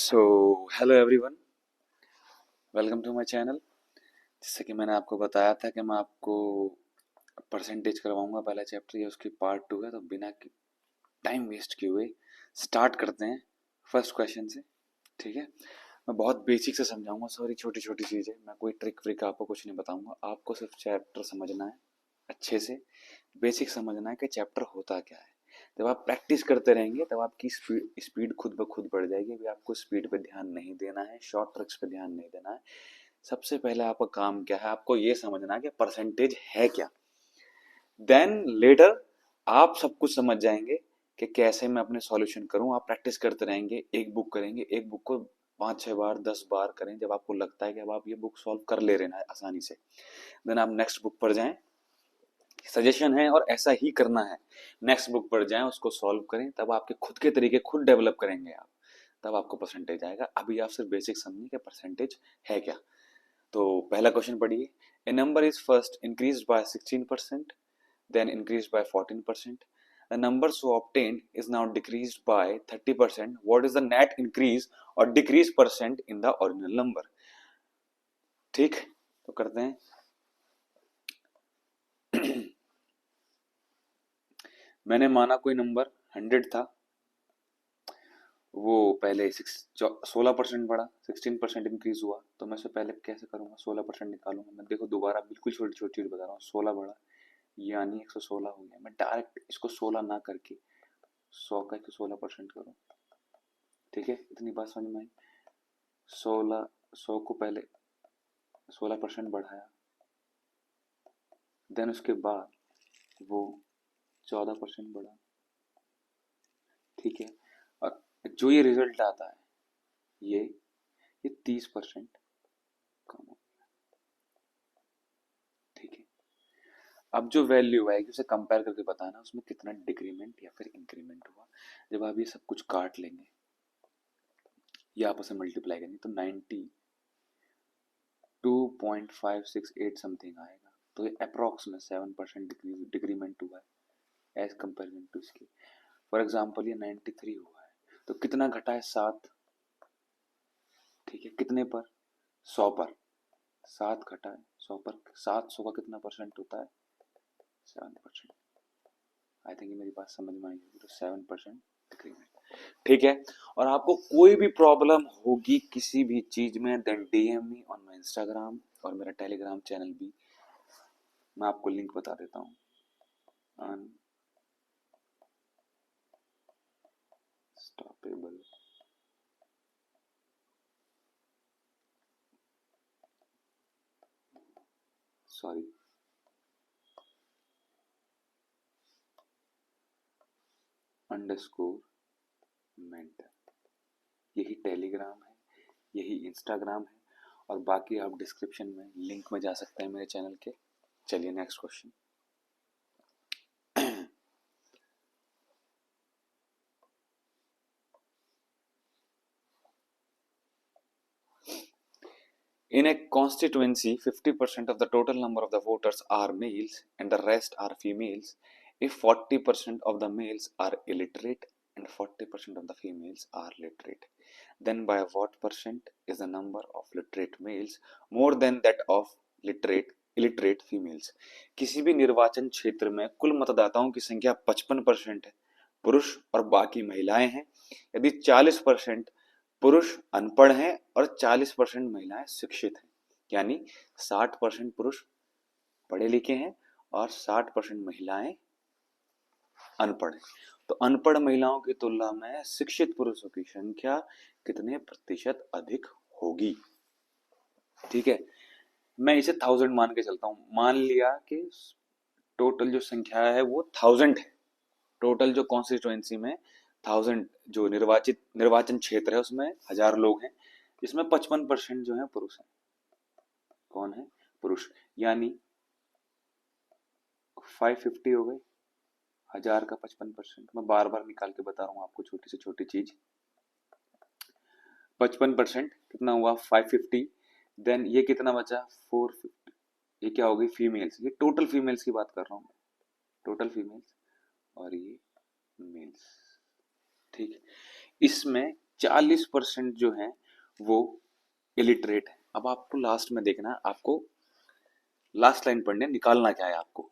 So hello everyone, welcome to my channel. जैसे कि मैंने आपको बताया था कि मैं आपको परसेंटेज करवाऊंगा, पहला चैप्टर ये उसकी पार्ट 2 है। तो बिना टाइम वेस्ट किए हुए स्टार्ट करते हैं फर्स्ट क्वेश्चन से। ठीक है, मैं बहुत बेसिक से समझाऊंगा, सॉरी छोटी छोटी चीज़ें, मैं कोई ट्रिक व्रिक आपको कुछ नहीं बताऊंगा। आपको सिर्फ चैप्टर समझना है, अच्छे से बेसिक समझना है कि चैप्टर होता क्या है। जब आप प्रैक्टिस करते रहेंगे तब आपकी स्पीड स्पीड खुद ब खुद बढ़ जाएगी। अभी आपको स्पीड पे ध्यान नहीं देना है, शॉर्ट ट्रिक्स पे ध्यान नहीं देना है। सबसे पहले आपका काम क्या है, आपको ये समझना है कि परसेंटेज है क्या। देन लेटर आप सब कुछ समझ जाएंगे कि कैसे मैं अपने सॉल्यूशन करूं। आप प्रैक्टिस करते रहेंगे, एक बुक करेंगे, एक बुक को 5-6 बार 10 बार करें। जब आपको लगता है कि अब आप ये बुक सॉल्व कर ले रहे हैं आसानी से, देन आप नेक्स्ट बुक पर जाएं। सजेशन है और ऐसा ही करना है। नेक्स्ट बुक पर जाएं, उसको सॉल्व करें, तब आपके खुद के तरीके खुद डेवलप करेंगे आप, तब आपको परसेंटेज आएगा। अभी आप सिर्फ बेसिक समझिए कि परसेंटेज है क्या। तो पहला क्वेश्चन पढ़िए। A number is first increase by 16%, then increased by 14%. The number so obtained is now decreased by 30%. What is the net increase or decrease percent in the original number? ठीक, तो करते हैं। मैंने माना कोई नंबर 100 था, वो पहले 16% बढ़ा, 16% इंक्रीज हुआ। तो मैं उससे पहले कैसे करूंगा, 16% निकालूंगा। मैं देखो दोबारा बिल्कुल छोटी छोटी चीज बता रहा हूँ। 16 बढ़ा यानी 116 हो गया। मैं डायरेक्ट इसको 16 ना करके 100 का 116% करूँ। ठीक है, इतनी बात समझ में आई। 100 को पहले 16% बढ़ाया, देन उसके बाद वो 14% बढ़ा। ठीक है, और जो ये रिजल्ट आता है ये 30% कम हो गया। ठीक है, अब जो वैल्यू आएगी उसे कंपेयर करके बताना उसमें कितना डिक्रीमेंट या फिर इंक्रीमेंट हुआ। जब आप ये सब कुछ काट लेंगे, ये आपस में मल्टीप्लाई करेंगे, तो 92.568 समथिंग आएगा। तो ये अप्रॉक्स में 7% डिक्रीमेंट हुआ है एज कंपेरिजन टू इसके। फॉर एग्जाम्पल ये 93 हुआ है, तो कितना घटा है? 7। ठीक है, कितने पर? 100 पर। 7 घटा है 100 पर। 700 का कितना परसेंट होता है? 7%। आई थिंक मेरी बात समझ में आई होगी। तो 7% डिक्रीमेंट। ठीक है, और आपको कोई भी प्रॉब्लम होगी किसी भी चीज में, then DM me on my Instagram और मेरा टेलीग्राम चैनल भी, मैं आपको लिंक बता देता हूँ। अनस्टॉपेबल सॉरी अंडरस्कोर मेंटर, यही टेलीग्राम है, यही इंस्टाग्राम है, और बाकी आप डिस्क्रिप्शन में लिंक में जा सकते हैं मेरे चैनल के। चलिए next question. In a constituency, 50% of the total number of the voters are males and the rest are females. If 40% of the males are illiterate and 40% of the females are literate, then by what percent is the number of literate males more than that of illiterate females? किसी भी निर्वाचन क्षेत्र में कुल मतदाताओं की संख्या 55% है, पुरुष और बाकी महिलाएं हैं। यदि 40% पुरुष अनपढ़ हैं और 40% महिलाएं शिक्षित हैं, यानी 60% पुरुष पढ़े लिखे हैं और 60% महिलाएं अनपढ़ हैं, तो अनपढ़ महिलाओं की तुलना में शिक्षित पुरुषों की संख्या कितने प्रतिशत अधिक होगी? ठीक है, मैं इसे 1000 मान के चलता हूं। मान लिया कि टोटल जो संख्या है वो 1000 है। टोटल जो कॉन्स्टिट्यूएंसी में 1000 जो निर्वाचन क्षेत्र है उसमें 1000 लोग हैं, जिसमें 55% जो है पुरुष हैं। कौन है? पुरुष। यानी 550 हो गए, 1000 का 55%। मैं बार बार निकाल के बता रहा हूँ आपको, छोटी से छोटी चीज। 55% कितना हुआ? 550। देन ये कितना बचा? 450। ये क्या होगी? फीमेल्स। ये टोटल फीमेल्स की बात कर रहा हूँ, टोटल फीमेल्स, और ये मेल्स। ठीक है, इसमें 40% जो है वो इलिटरेट है। अब आपको लास्ट में देखना है, आपको लास्ट लाइन पढ़ने, निकालना क्या है आपको।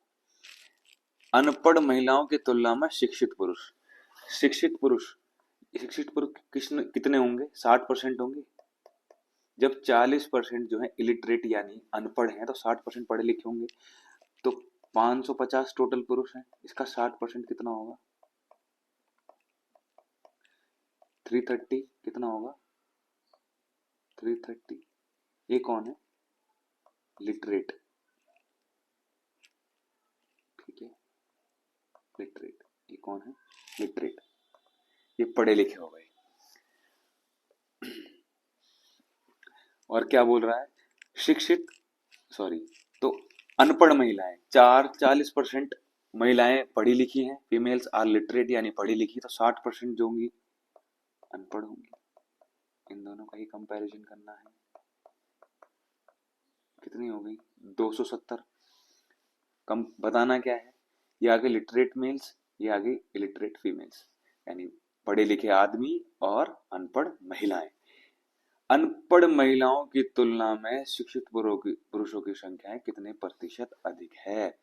अनपढ़ महिलाओं की तुलना में शिक्षित पुरुष। शिक्षित पुरुष, शिक्षित पुरुष कितने होंगे? 60% होंगे। जब 40% जो है इलिटरेट यानी अनपढ़ हैं, तो 60% पढ़े लिखे होंगे। तो 550 टोटल पुरुष हैं, इसका 60% कितना होगा? 330 कितना होगा? 330। ये कौन है? लिटरेट, ठीक है, लिटरेट। ये कौन है? लिटरेट, ये पढ़े लिखे हो गए। और क्या बोल रहा है? शिक्षित, सॉरी, तो अनपढ़ महिलाएं, 40% महिलाएं पढ़ी लिखी हैं, फीमेल्स आर लिटरेट यानी पढ़ी लिखी, तो 60% जो होंगी अनपढ़ होंगी। इन दोनों का ही कंपैरिजन करना है। कितनी हो गई? 270। कम बताना क्या है? ये आगे लिटरेट मेल्स, ये आगे इलिटरेट फीमेल्स, यानी पढ़े लिखे आदमी और अनपढ़ महिलाएं। अनपढ़ महिलाओं की तुलना में शिक्षित पुरुषों की संख्या कितने प्रतिशत अधिक है?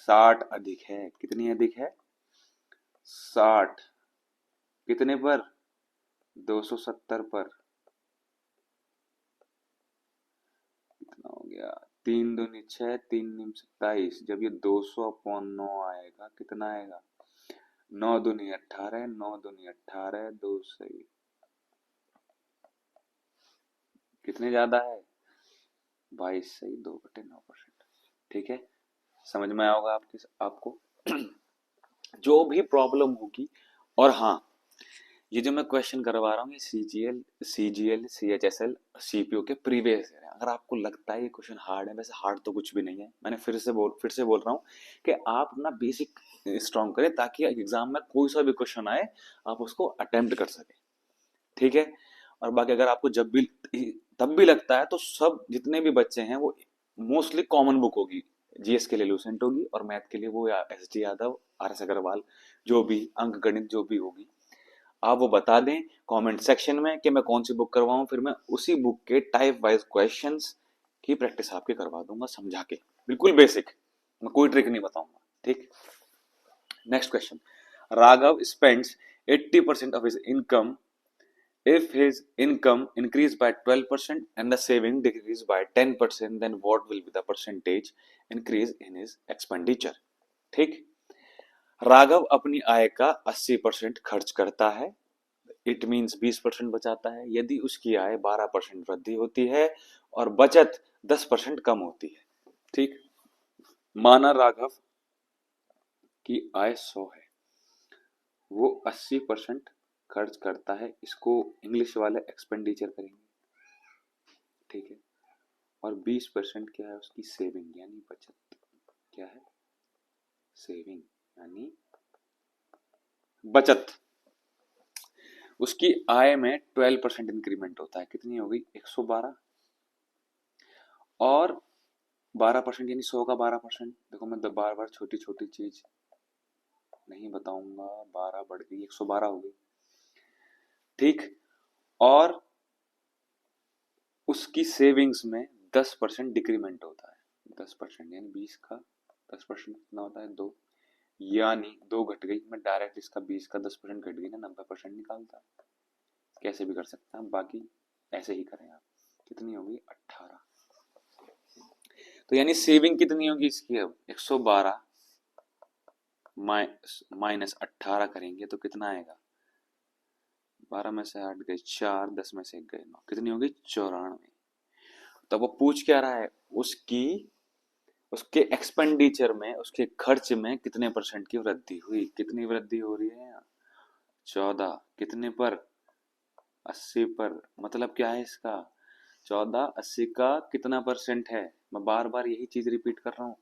60 अधिक है। कितनी अधिक है? 60। कितने पर? 270 पर। कितना हो गया? 3 दूनी 6, 3 निम 27। जब ये 200/9 आएगा, कितना आएगा? 9 दूनी 18, 9 दूनी 18, 2 सही। कितने ज्यादा है? 22 सही, 2/9%। ठीक है, समझ में आएगा आपको। जो भी प्रॉब्लम होगी, और हाँ, ये जो मैं क्वेश्चन करवा रहा हूँ, ये सीजीएल, सीएचएसएल, सीपीओ के प्रीवियस है। अगर आपको लगता है ये क्वेश्चन हार्ड है, वैसे हार्ड तो कुछ भी नहीं है। मैंने फिर से बोल रहा हूँ कि आप अपना बेसिक स्ट्रॉन्ग करें, ताकि एग्जाम में कोई सा भी क्वेश्चन आए आप उसको अटेम्प्ट कर सके। ठीक है, और बाकी अगर आपको जब भी तब भी लगता है, तो सब जितने भी बच्चे हैं वो मोस्टली कॉमन बुक होगी। जीएस के लिए लूसेंट होगी, और मैथ के लिए वो S D Yadav, R S Agrawal, जो भी अंक गणित जो भी होगी, आप वो बता दें कमेंट सेक्शन में कि मैं कौन सी बुक करवाऊं। फिर मैं उसी बुक के टाइप वाइज क्वेश्चंस की प्रैक्टिस आपके करवा दूंगा, समझा के, बिल्कुल बेसिक। मैं कोई ट्रिक नहीं बताऊंगा। ठीक, next question. Raghav spends 80% of his income if his income increased by 12% and the saving decreased by 10%, then what will be the percentage increase in his expenditure? ठीक, राघव अपनी आय का 80% खर्च करता है, इट मीन्स 20% बचाता है, यदि उसकी आय 12% वृद्धि होती है और बचत 10% कम होती है। ठीक, माना राघव की आय 100 है, वो 80% खर्च करता है, इसको इंग्लिश वाले एक्सपेंडिचर करेंगे। ठीक है, और 20% क्या है उसकी? सेविंग यानी बचत। क्या है? सेविंग यानी बचत। उसकी आय में 12% इंक्रीमेंट होता है, कितनी हो गई? 112। और 12% यानी 100 का 12%। देखो मैं बार बार छोटी छोटी चीज नहीं बताऊंगा। 12 बढ़ गई, 112 हो गई। ठीक, और उसकी सेविंग्स में 10% डिक्रीमेंट होता है। 10% यानी 20 का 10% कितना होता है? 2, यानी 2 घट गई। मैं डायरेक्ट इसका 20 का 10% घट गई ना, 90% निकालता। कैसे भी कर सकते हैं, बाकी ऐसे ही करें आप। कितनी होगी? 18। तो यानी सेविंग कितनी होगी इसकी? अब 112 माइनस 18 करेंगे तो कितना आएगा? 12 में से 8 गए 4, 10 में से 1 गए 9, कितनी होगी? 94। तब वो पूछ क्या रहा है? उसके एक्सपेंडिचर में, उसके खर्च में कितने परसेंट की वृद्धि हुई? कितनी वृद्धि हो रही है? 14। कितने पर? 80 पर। मतलब क्या है इसका? 14 80 का कितना परसेंट है? मैं बार बार यही चीज रिपीट कर रहा हूँ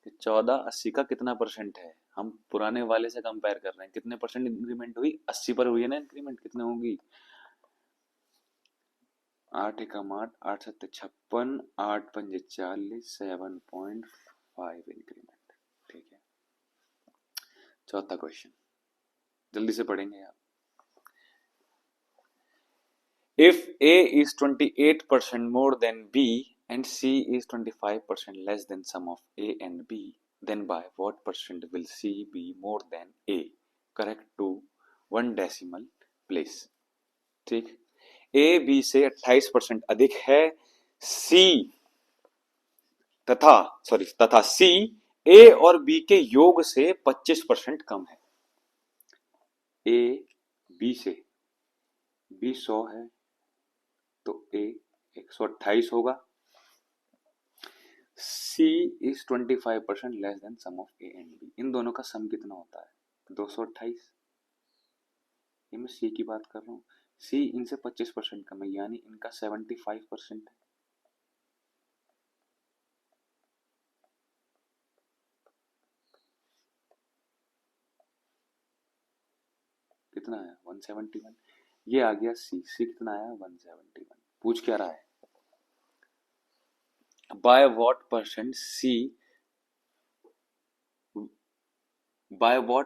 कि 14 80 का कितना परसेंट है। हम पुराने वाले से कंपेयर कर रहे हैं। कितने परसेंट इंक्रीमेंट हुई? 80 पर हुई है ना इंक्रीमेंट। कितने होगी? 8 एकम 8, 8 सत्ते 56, 8 पंजे 40, 7.5 इंक्रीमेंट। ठीक है, चौथा क्वेश्चन जल्दी से पढ़ेंगे आप। If A is 28% more than B and C is 25% less than sum of A and B, then by what percent will C be more than A? Correct to 1 decimal place. ठीक, A B से 28% अधिक है, C तथा C A और B के योग से 25% कम है। A B से, B 100 है तो A 128 होगा। C is 25% less than sum of A and B। इन दोनों का सम कितना होता है? 228। ये मैं C की बात कर रहा हूँ। C इनसे 25% कम है, यानी इनका 75% है। कितना है? 171। ये आ गया C। C कितना आया? 171। पूछ क्या रहा है? By what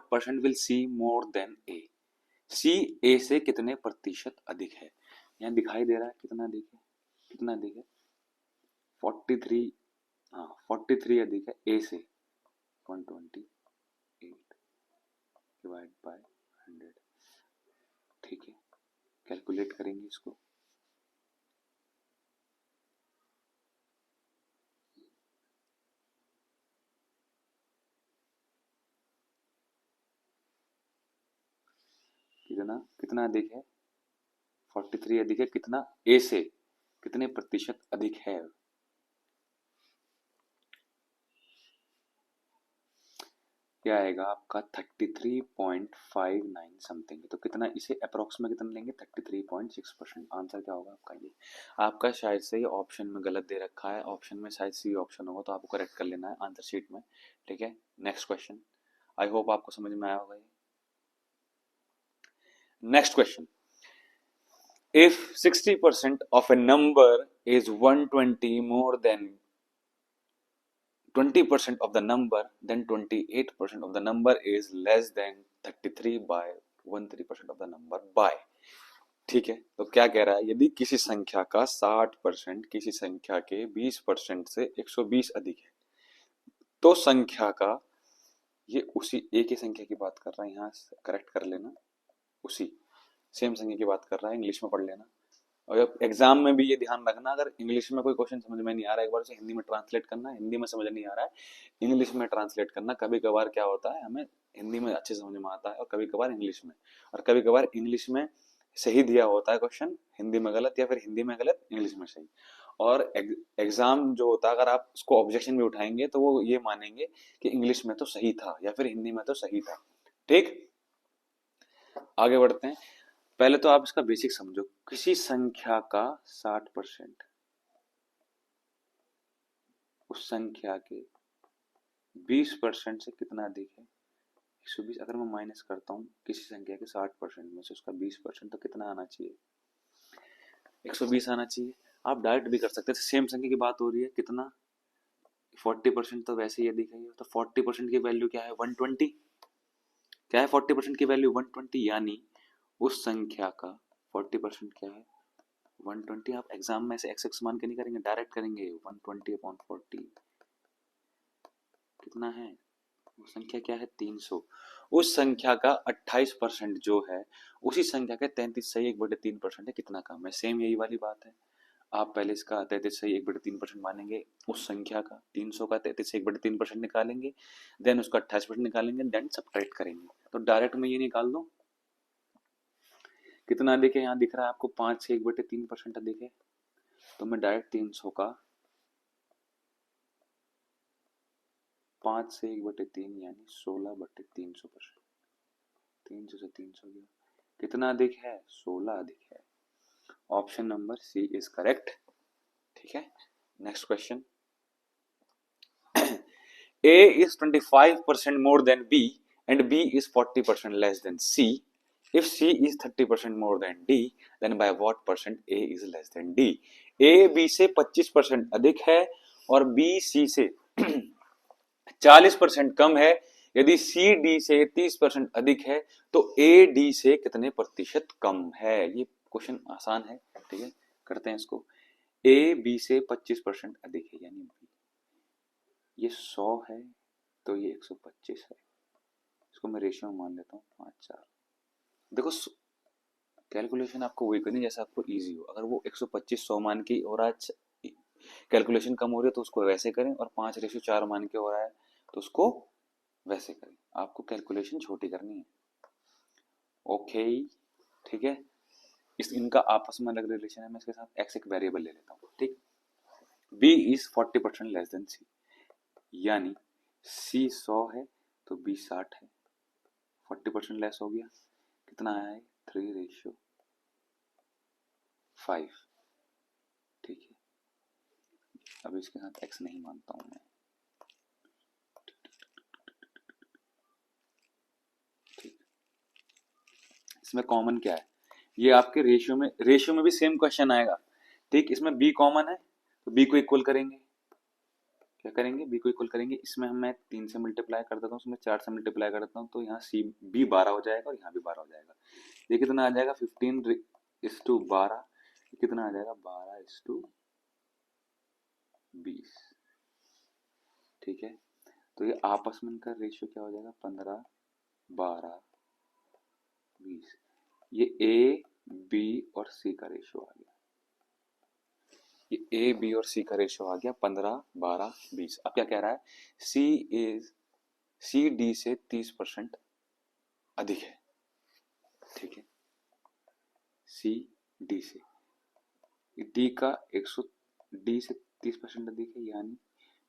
percent will C more than A? C A से कितने प्रतिशत अधिक है? यहाँ दिखाई दे रहा है कितना अधिक है? कितना अधिक है? 43। हाँ, 43 अधिक है A से। 128 डिवाइड बाय 100। ठीक है, कैलकुलेट करेंगे इसको। कितना अधिक है? 43 अधिक है कितना? A से कितने प्रतिशत अधिक है? क्या आएगा आपका? 33.59 समथिंग। तो कितना, इसे अप्रोक्स में कितना लेंगे? 33.6%। आंसर क्या होगा आपका? ये आपका शायद से ये ऑप्शन में गलत दे रखा है, ऑप्शन में शायद सी ऑप्शन होगा, तो आपको करेक्ट कर लेना है आंसर शीट में। ठीक है, नेक्स्ट क्वेश्चन। आई होप आपको समझ में आया होगा ये। Next question, if 60% of a number is 120 more than 20% of the number, then 28% of the number is less than 33 by 13% of the number by। ठीक है, तो क्या कह रहा है? यदि किसी संख्या का 60% किसी संख्या के 20% से 120 अधिक है, तो संख्या का, ये उसी एक ही संख्या की बात कर रहा है, यहाँ करेक्ट कर लेना, उसी सेम संख्या की बात कर रहा है, इंग्लिश में पढ़ लेना। और एग्जाम में भी ये ध्यान रखना, अगर इंग्लिश में कोई क्वेश्चन समझ में नहीं आ रहा है, एक बार उसे हिंदी में ट्रांसलेट करना, हिंदी में समझ नहीं आ रहा है इंग्लिश में ट्रांसलेट करना। कभी कभार क्या होता है, हमें हिंदी में अच्छे समझ में आता है और कभी कभार इंग्लिश में, और कभी कभार इंग्लिश में सही दिया होता है क्वेश्चन, हिंदी में गलत, या फिर हिंदी में गलत इंग्लिश में सही। और एग्जाम जो होता है, अगर आप उसको ऑब्जेक्शन भी उठाएंगे तो वो ये मानेंगे कि इंग्लिश में तो सही था या फिर हिंदी में तो सही था। ठीक, आगे बढ़ते हैं। पहले तो आप इसका बेसिक समझो। किसी संख्या का 60% उस संख्या के 20% से कितना अधिक है? 120। अगर मैं माइनस करता हूँ किसी संख्या के 60% में से उसका 20%, तो कितना आना चाहिए? 120 आना चाहिए। आप डायरेक्ट भी कर सकते हैं, सेम संख्या की बात हो रही है, कितना? 40% तो वैसे ही अधिक है, तो 40% की वैल्यू क्या है? 120। क्या है 40% की वैल्यू? 120। यानी उस संख्या का 40% क्या है? 120। आप एग्जाम में से एक्स मान के नहीं करेंगे, डायरेक्ट करेंगे। 120/40 कितना है? वो संख्या क्या है? 300। उस संख्या का 28% जो है उसी संख्या के 33/3% है, कितना कम है? सेम यही वाली बात है। आप पहले इसका 33/3% मानेंगे, उस संख्या का 300 का 33/3% निकालेंगे, देन उसका 28% निकालेंगे, देन सब्ट्रैक्ट करेंगे। तो डायरेक्ट में ये निकाल दो कितना अधिक है। यहाँ दिख रहा है आपको 5 से 1/3% अधिक है, तो मैं डायरेक्ट 300 का 5 से 1/3 यानी 16/300%। 300 से 300 गया, कितना अधिक है? 16 अधिक है। Option number C is correct. ठीक है, next question. A is 25% more than B and B is 40% less than C. If C is 30% more than D, then by what percent A is less than D? A B से 25% अधिक है और B C से 40% कम है। यदि C D से 30% अधिक है तो A D से कितने प्रतिशत कम है? ये क्वेश्चन आसान है। ठीक है, करते हैं इसको। ए बी से 25% अधिक है, यानी बी, ये 100 है तो ये 125 है, इसको मैं रेशियो में मान लेता हूँ 5:4। देखो कैलकुलेशन आपको वही करनी जैसा आपको इजी हो। अगर वो 125 100 मान के और आज कैलकुलेशन कम हो रही है तो उसको वैसे करें, और 5:4 मान के हो रहा है तो उसको वैसे करें। आपको कैलकुलेशन छोटी करनी है। ओके, ठीक है। इस इनका आपस में अलग रिलेशन है, मैं इसके साथ एक्स एक वेरिएबल ले लेता हूँ, ठीक। बी इज 40% लेस देन सी, यानी सी 100 है तो बी 60 है, 40% लेस हो गया, कितना आया है 3:5, ठीक है। अब इसके साथ एक्स नहीं मानता हूं मैं, ठीक। इसमें कॉमन क्या है, ये आपके रेशियो में भी सेम क्वेश्चन आएगा, ठीक। इसमें बी कॉमन है तो बी को इक्वल करेंगे, क्या करेंगे, बी को इक्वल करेंगे। इसमें हम मैं 3 से मल्टीप्लाई कर देता हूँ, उसमें 4 से मल्टीप्लाई कर देता हूँ, तो यहाँ सी बी 12 हो जाएगा और यहाँ भी 12 हो जाएगा। ये कितना आ जाएगा 15:12, कितना आ जाएगा 12:20, ठीक है। तो ये आपस में इनका रेशियो क्या हो जाएगा 15:12:20, ये ए बी और सी का रेशियो आ गया, ये ए बी और सी का रेशियो आ गया 15:12:20। अब क्या कह रहा है, सी डी से 30% अधिक है, ठीक है। सी डी से, डी का 100, डी से 30% अधिक है, यानी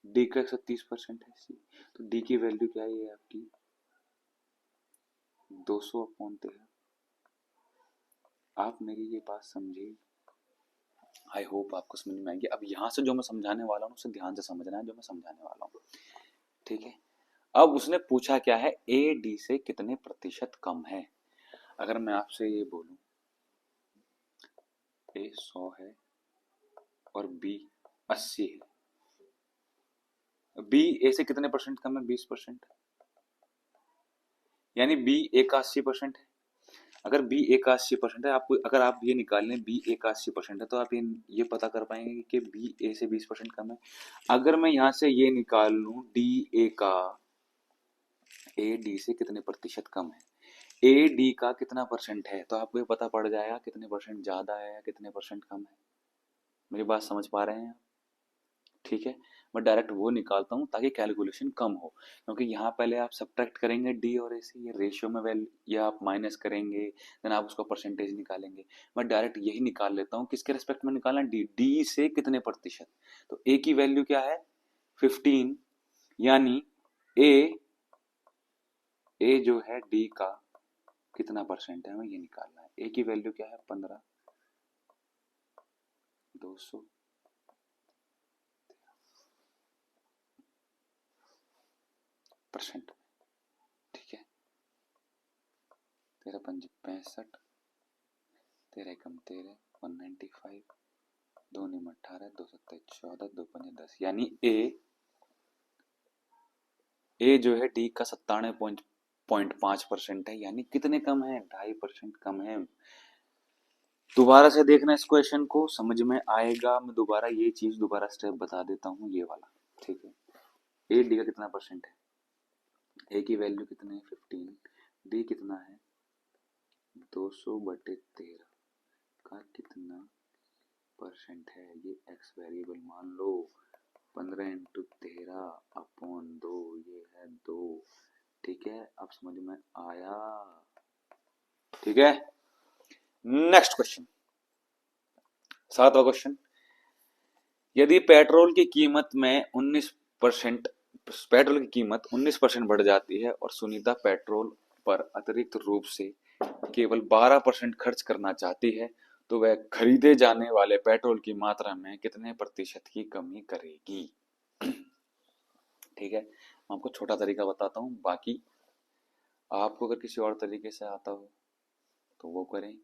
डी का 130% है सी, तो डी की वैल्यू क्या है, ये आपकी 200/13। आप मेरी ये बात समझिए, आई होप आपको समझ में आएगी। अब यहाँ से जो मैं समझाने वाला हूँ उसे ध्यान से समझना है, जो मैं समझाने वाला हूँ, ठीक है। अब उसने पूछा क्या है, ए डी से कितने प्रतिशत कम है। अगर मैं आपसे ये बोलूं ए 100 है और बी 80 है, बी ए से कितने परसेंट कम है, 20%, यानी बी 81% है। अगर बी 81% है, आपको अगर आप ये निकाल लें बी 81% है, तो आप ये पता कर पाएंगे कि बी ए से 20% कम है। अगर मैं यहाँ से ये निकाल लूं डी ए का, ए डी से कितने प्रतिशत कम है, ए डी का कितना परसेंट है, तो आपको ये पता पड़ जाएगा कितने परसेंट ज्यादा है या कितने परसेंट कम है। मेरी बात समझ पा रहे हैं, ठीक है। मैं डायरेक्ट वो निकालता हूँ ताकि कैलकुलेशन कम हो, क्योंकि यहाँ पहले आप सब्ट्रैक्ट करेंगे डी और ए से, ये रेशियो में वैल्यू, या आप माइनस करेंगे, देन आप उसका परसेंटेज निकालेंगे। मैं डायरेक्ट यही निकाल लेता हूँ, किसके रिस्पेक्ट में निकालना, डी, डी से कितने प्रतिशत। तो ए की वैल्यू क्या है 15, यानी ए ए जो है डी का कितना परसेंट है, हमें ये निकालना है। ए की वैल्यू क्या है 15, 200, परसेंट, ठीक है। 13×5 65, 13×13 195, 2×18 2×27 14, 2×5 10, यानी ए जो है डी का 97.5% है, यानी कितने कम है, 2.5% कम है। दोबारा से देखना इस क्वेश्चन को, समझ में आएगा। मैं दोबारा ये चीज दोबारा स्टेप बता देता हूँ, ये वाला, ठीक है। ए डी का कितना परसेंट है, ए की वैल्यू कितने है 15, डी कितना है 200/13 का कितना परसेंट है, ये एक्स वेरिएबल मान लो, 15×13/2, ये है 2, ठीक है। अब समझ में आया, ठीक है। नेक्स्ट क्वेश्चन, 7वां क्वेश्चन, यदि पेट्रोल की कीमत में 19%, पेट्रोल की कीमत 19% बढ़ जाती है और सुनीता पेट्रोल पर अतिरिक्त रूप से केवल 12% खर्च करना चाहती है, तो वह खरीदे जाने वाले पेट्रोल की मात्रा में कितने प्रतिशत की कमी करेगी। ठीक है, मैं आपको छोटा तरीका बताता हूँ, बाकी आपको अगर किसी और तरीके से आता हो तो वो करें,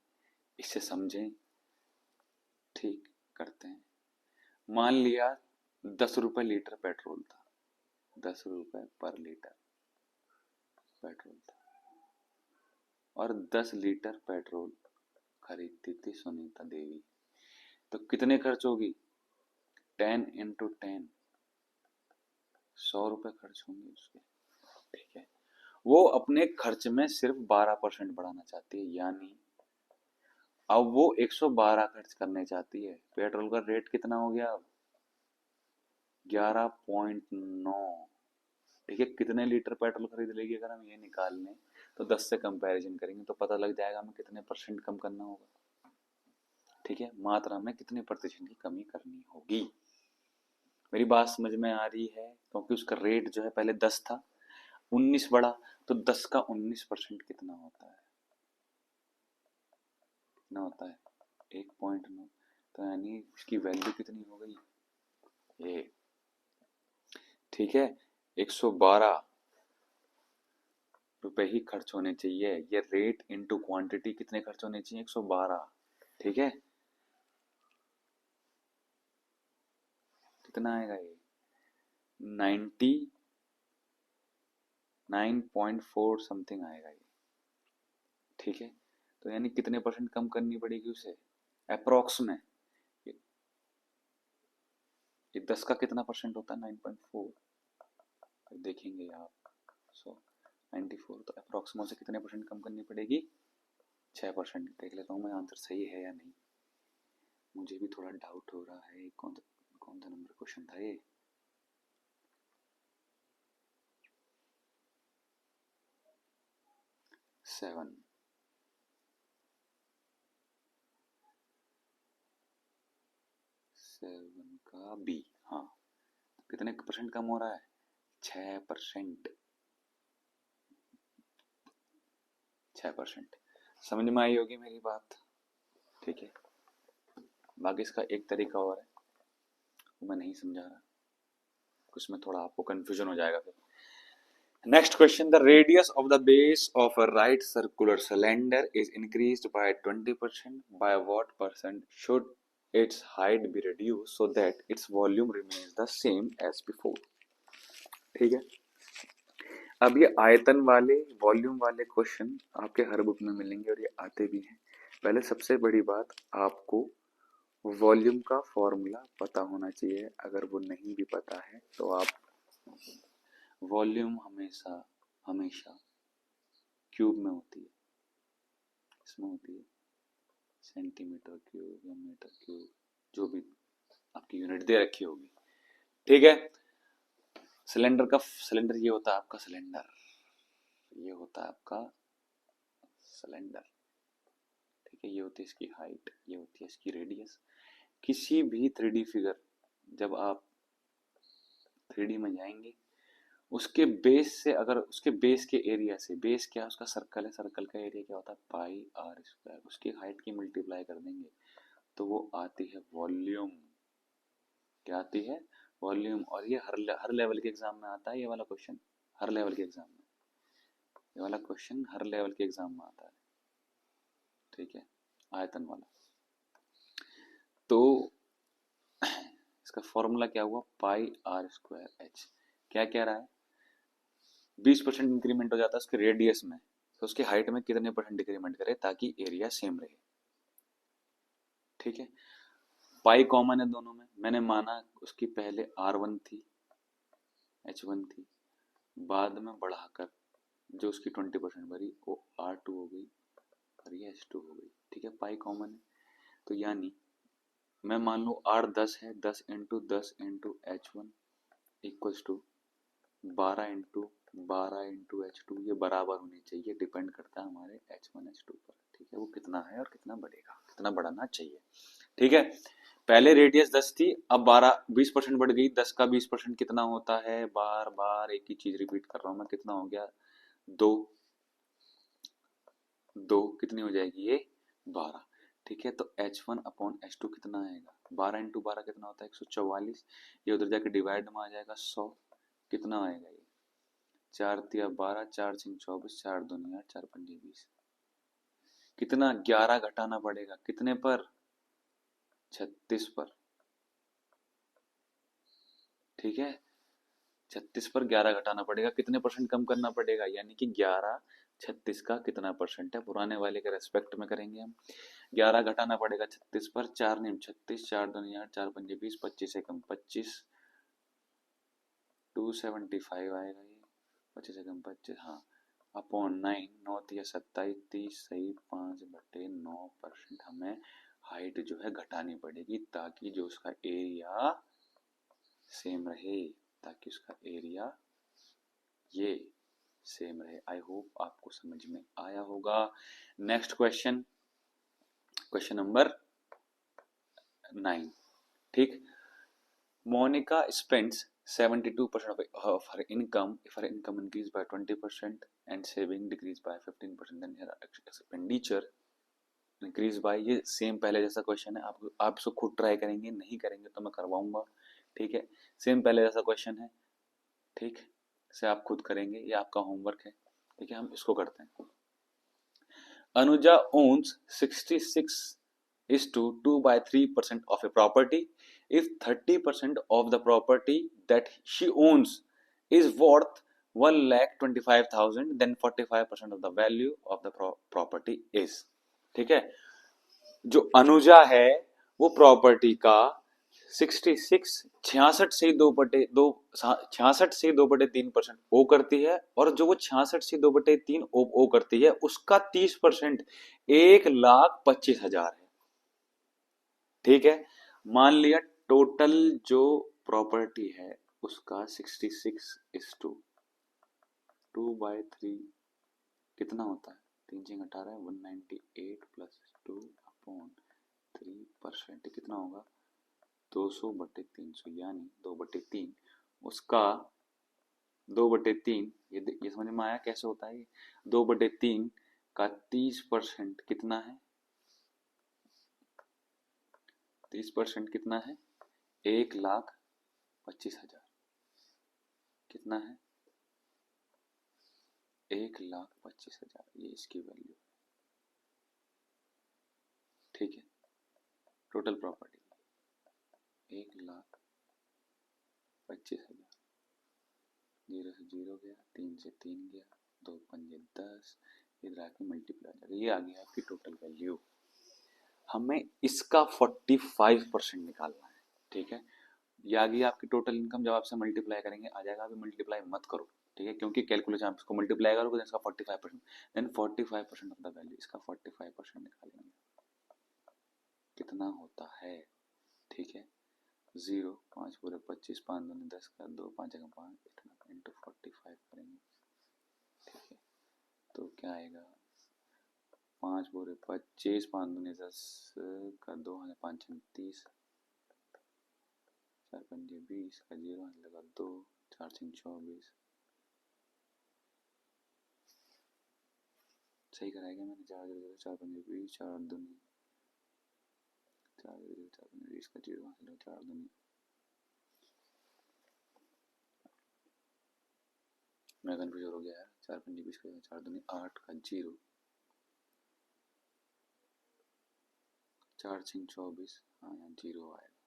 इससे समझें, ठीक। करते हैं, मान लिया 10 रुपए लीटर पेट्रोल था, 10 रुपए पर लीटर पेट्रोल था, और 10 लीटर पेट्रोल खरीदती थी सुनीता देवी। तो कितने खर्च होगी? 10 × 10, 100 रुपए खर्च होंगे उसके। ठीक है, वो अपने खर्च में सिर्फ 12% बढ़ाना चाहती है, यानी अब वो 112 खर्च करने चाहती है। पेट्रोल का रेट कितना हो गया अब? 11.9। ठीक है, कितने लीटर पेट्रोल खरीद लेगी अगर हम ये निकाल लें तो 10 से कंपैरिजन करेंगे तो पता लग जाएगा हमें कितने परसेंट कम करना होगा। ठीक है, मात्रा में कितने प्रतिशत की कमी करनी होगी। मेरी बात समझ में आ रही है? क्योंकि उसका रेट जो है पहले 10 था, 19 बढ़ा, तो 10 का 19% कितना होता है? कितना होता है? 1.9। तो यानी उसकी वैल्यू कितनी हो गई? ये। ठीक है, 112 रुपए ही खर्च होने चाहिए। ये रेट इनटू क्वांटिटी कितने खर्च होने चाहिए? 112। ठीक है, कितना आएगा ये? 99.4 समथिंग आएगा ये। ठीक है, तो यानी कितने परसेंट कम करनी पड़ेगी उसे अप्रोक्स में? ये 10 का कितना परसेंट होता है? 9.4। देखेंगे आप। सो 94, तो अप्रोक्स में उसे कितने परसेंट कम करनी पड़ेगी? 6%। देख लेता हूँ मैं आंसर सही है या नहीं, मुझे भी थोड़ा डाउट हो रहा है। कौन सा नंबर क्वेश्चन था ये? सेवन। सेवन का बी। हाँ, कितने परसेंट कम हो रहा है? 6%। 6%। समझ में आई होगी मेरी बात? ठीक है, बाकी इसका एक तरीका और है, वो मैं नहीं समझा रहा, उसमें थोड़ा आपको कंफ्यूजन हो जाएगा फिर। Next question: the radius of the base of a right circular cylinder is increased by 20%. By what percent should its height be reduced so that its volume remains the same as before? ठीक है, अब ये आयतन वाले volume वाले question आपके हर book में मिलेंगे और ये आते भी हैं। पहले सबसे बड़ी बात, आपको वॉल्यूम का फॉर्मूला पता होना चाहिए। अगर वो नहीं भी पता है तो आप, वॉल्यूम हमेशा हमेशा क्यूब में होती है, इसमें होती है सेंटीमीटर क्यूब या मीटर क्यूब, जो भी आपकी यूनिट दे रखी होगी। ठीक है, सिलेंडर ये होता है आपका सिलेंडर, ये होता है आपका सिलेंडर। ठीक है, ये होती है इसकी हाइट, ये होती है इसकी रेडियस। किसी भी 3D फिगर जब आप 3D में जाएंगे, उसके बेस से, अगर उसके बेस के एरिया से, बेस क्या है उसका? सर्कल है, सर्कल का एरिया क्या होता है? πr²। उसकी हाइट की मल्टीप्लाई कर देंगे तो वो आती है वॉल्यूम। क्या आती है? वॉल्यूम। और ये हर लेवल के एग्जाम में आता है, ये वाला क्वेश्चन हर लेवल के एग्जाम में, ये वाला क्वेश्चन हर लेवल के एग्जाम में आता है। ठीक है, आयतन वाला। तो इसका फॉर्मूला क्या हुआ? πr²h। क्या कह रहा है? 20% इंक्रीमेंट हो जाता है उसके रेडियस में, तो उसकी हाइट में कितने परसेंट डिक्रीमेंट करे ताकि एरिया सेम रहे। ठीक है, पाई कॉमन है दोनों में, मैंने माना उसकी पहले R1 थी, H1 थी, बाद में बढ़ाकर जो उसकी 20% भरी वो R2 हो गई और ये H2 हो गई। ठीक है, पाई कॉमन है, तो यानी मैं मान लूँ R 10 है, 10 × 10 × H1 इक्वल्स टू 12 × 12 × H2। ये बराबर होनी चाहिए, डिपेंड करता है हमारे H1 H2 पर। ठीक है, वो कितना है और कितना बढ़ेगा, कितना बढ़ाना चाहिए। ठीक है, पहले रेडियस 10 थी, अब 20% बढ़ गई। 10 का 20% कितना होता है? बार बार एक ही चीज रिपीट कर रहा हूं मैं, कितना हो गया? 2। 2 कितनी हो जाएगी ये? 12। ठीक है, तो H1/H2 कितना आएगा? 12 × 12 कितना होता है? 144। ये उधर जाके डिवाइड में आ जाएगा 100। कितना आएगा ये? 4 × 12, 4 × 24, 4 × 2 8, 4 × 5 20। कितना? 11 घटाना पड़ेगा, कितने पर? 36 पर। ठीक है, 36 पर 11 घटाना पड़ेगा, कितने परसेंट कम करना पड़ेगा? यानी कि 11 36 का कितना परसेंट है, पुराने वाले के रेस्पेक्ट में करेंगे हम। 11 घटाना पड़ेगा 36 पर, 4 नीम 36, 4 दूनी 8, 4 पंजे 20, 25 एकम 25, 275 आएगा ये, 25 एकम 25, हाँ, अपॉन 9, 9 तिया 27, 30 सही 5/9% हमें हाइट जो है घटानी पड़ेगी, ताकि जो उसका एरिया सेम रहे, ताकि उसका एरिया ये सेम रहे। आई होप आपको समझ में आया होगा। नेक्स्ट क्वेश्चन, क्वेश्चन नंबर 9, ठीक। Monika spends 72% of her income if her income increased by 20% and saving decreased by 15%, then her expenditure increased by, ये सेम पहले जैसा क्वेश्चन है, आप इसको खुद ट्राई करेंगे, नहीं करेंगे तो मैं करवाऊंगा, ठीक है। सेम पहले जैसा क्वेश्चन है, ठीक से आप खुद करेंगे, ये आपका होमवर्क है, ठीक है। हम इसको करते हैं। Anuja owns 66 is to 2/3% of a property. If 30% of the property that she owns is worth 1,25,000, then 45% of the value of the property is, ठीक है। जो अनुजा है वो प्रॉपर्टी का 66 से 2/3% ओ करती है, और जो वो 66 से 2/3 ओ करती है उसका 30% 1,25,000 है, ठीक है। मान लिया टोटल जो प्रॉपर्टी है उसका 66 इज टू 2/3 कितना होता है, 3×18 198 प्लस 2/3% कितना होगा, 200/300, यानी 2/3, उसका 2/3, ये समझ में आया कैसे होता है। 2/3 का 30% कितना है, 30% कितना है, 1,25,000, कितना है, 1,25,000, ये इसकी वैल्यू, ठीक है। टोटल प्रॉपर्टी 1,25,000, 0 से 0 गया, 3 से 3 गया, 2 पंजे 10, इधर आके मल्टीप्लाई, ये आ गया आपकी टोटल वैल्यू। हमें इसका 45% निकालना है, ठीक है। ये आ गई आपकी टोटल इनकम, जब आपसे मल्टीप्लाई करेंगे आ जाएगा, अभी मल्टीप्लाई मत करो, ठीक है, क्योंकि कैलकुलेशन आप इसको मल्टीप्लाई करोगे तो इसका 45%, देन 45% ऑफ द वैल्यू, इसका 45% निकालेंगे, कितना होता है, ठीक है। 0, 5 पूरे 25, 5 दूनी 10 का 2, 5 का 5, इतना इंटू 45 करेंगे, ठीक है। तो क्या आएगा, 5 पूरे 25, 5 दूनी 10 का 2, 5 30, 4 पंजे 20 का 0 लगा 2, 4 24, सही कराएगा मैंने, 4 पंजे 20, 4 दूनी 4 पंजे 20 का 0 लगा 4 दूनी, मैं कन्फ्यूज हो गया यार, 4 पंजे 20 का 4 दूनी 8 का 0, 4 24, हाँ यहाँ 0 आएगा,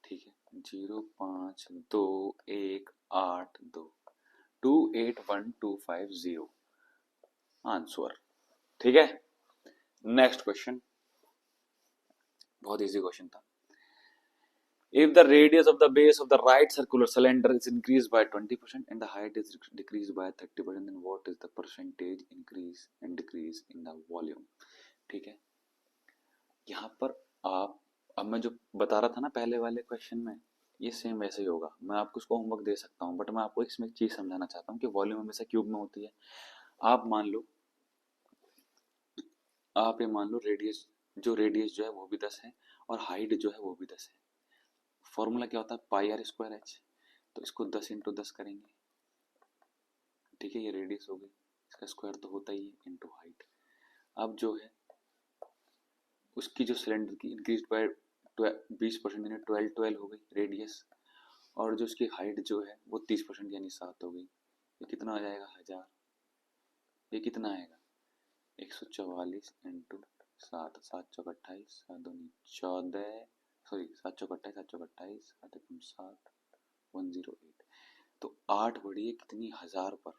ठीक है। 0 5 2 1 8 2 281250 आंसर, ठीक है। नेक्स्ट क्वेश्चन, बहुत इजी क्वेश्चन था। If the radius of the base of the right circular cylinder is increased by 20% and the height is decreased by 30%, then what is the percentage increase and decrease in the volume, ठीक है। यहाँ पर आप, अब मैं जो बता रहा था ना पहले वाले क्वेश्चन में, ये सेम वैसे ही होगा। मैं आपको इसको होमवर्क दे सकता हूँ, बट मैं आपको इसमें एक चीज समझाना चाहता हूँ कि वॉल्यूम हमेशा क्यूब में होती है। आप मान लो, आप ये मान लो रेडियस जो है वो भी 10 है, और हाइट जो है वो भी 10 है। फॉर्मूला क्या होता है, πr²h, तो इसको 10 × 10 करेंगे, ठीक है। ये रेडियस हो गई, इसका स्क्वायर तो होता ही है, इंटू हाइट। अब जो है उसकी जो सिलेंडर की इंक्रीज बाय 20% यानी 12 हो गई रेडियस, और जो उसकी हाइट जो है वो 30% यानी 7 हो गई। ये कितना आ जाएगा, 1000। ये कितना आएगा, 144 इंटू 7, 7 चौक 28, 7 दूनी 14, सॉरी 7 चौक 28, 7 चौक 28, 7 एकम 7, 108। तो 8 बढ़ी है कितनी, 1000 पर,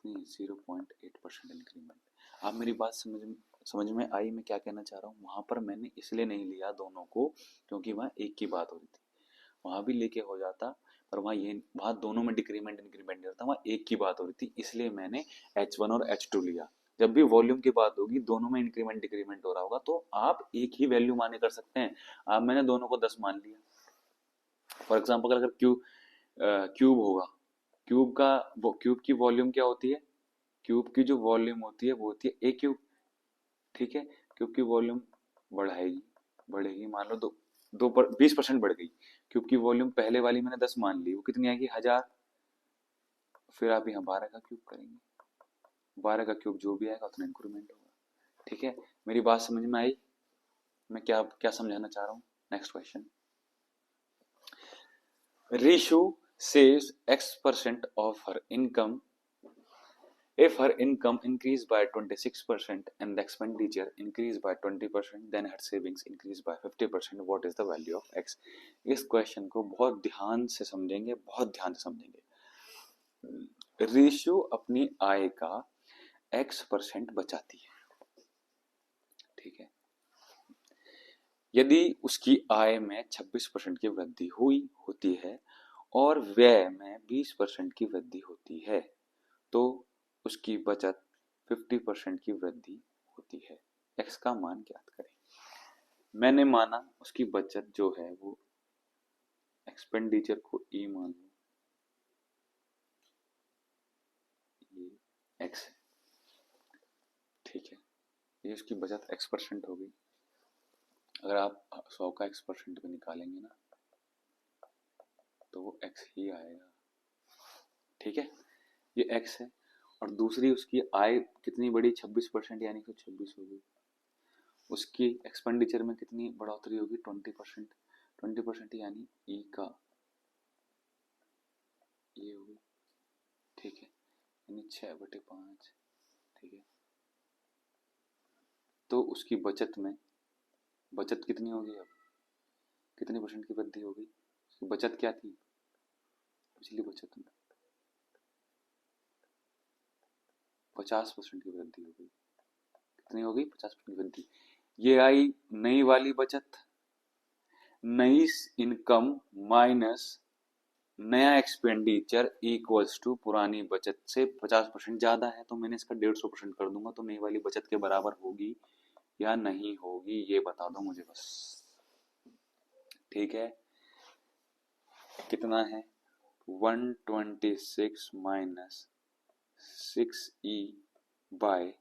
कितनी 0.8% इंक्रीमेंट। आप मेरी बात समझ में आई मैं क्या कहना चाह रहा हूँ। वहां पर मैंने इसलिए नहीं लिया दोनों को क्योंकि वहां एक की बात हो रही थी, वहां भी लेके हो जाता पर वहां दोनों में डिक्रीमेंट इंक्रीमेंट नहीं होता, वहां एक की बात हो रही थी, इसलिए मैंने H1 और H2 लिया। जब भी वॉल्यूम की बात होगी दोनों में इंक्रीमेंट डिक्रीमेंट हो रहा होगा तो आप एक ही वैल्यू माने कर सकते हैं। आप मैंने दोनों को 10 मान लिया। फॉर एग्जाम्पल अगर क्यूब होगा, क्यूब की वॉल्यूम क्या होती है, क्यूब की जो वॉल्यूम होती है वो होती है ए क्यूब। ठीक है, क्यूब की वॉल्यूम बढ़ेगी मान लो 20% बढ़ गई। क्यूब की वॉल्यूम पहले वाली मैंने 10 मान ली, वो कितनी आएगी 1000। फिर आप यहाँ 12 का क्यूब करेंगे, 12 का क्यूब जो भी आएगा उतना इंक्रीमेंट होगा। ठीक है, मेरी बात समझ में आई मैं क्या क्या समझाना चाह रहा हूँ। Next question, Rishu saves X% of her income if her income increased by 26% and the expenditure increased by 20%, then her savings increased by 50%. What is the value of X? इस क्वेश्चन को बहुत ध्यान से समझेंगे, बहुत ध्यान से समझेंगे। रेशियो अपनी आय का X% बचाती है। ठीक है, यदि उसकी आय में 26% की वृद्धि होती है और व्यय में 20% की वृद्धि होती है तो उसकी बचत 50% की वृद्धि होती है। एक्स का मान ज्ञात करें। मैंने माना उसकी बचत जो है वो एक्सपेंडिचर को ई मान लो, ये एक्स है। ठीक है, ये उसकी बचत X% हो गई। अगर आप 100 का X% में निकालेंगे ना तो वो X ही आएगा। ठीक है, ये X है और दूसरी उसकी आय कितनी बढ़ी 26% यानी कि 26 हो गई। उसकी एक्सपेंडिचर में कितनी बढ़ोतरी होगी 20%, 20% यानी ई का ये होगी। ठीक है, यानी 6/5। ठीक है, तो उसकी बचत कितनी होगी, अब कितनी परसेंट की वृद्धि होगी। उसकी बचत क्या थी पिछली बचत में 50% की वृद्धि हो गई। कितनी हो गई 50% की वृद्धि। ये आई नई वाली बचत, नई इनकम माइनस नया एक्सपेंडिचर इक्वल्स टू पुरानी बचत से 50% ज्यादा है तो मैंने इसका 150% कर दूंगा तो नई वाली बचत के बराबर होगी या नहीं होगी ये बता दो मुझे बस। ठीक है, कितना है 126 minus 6e by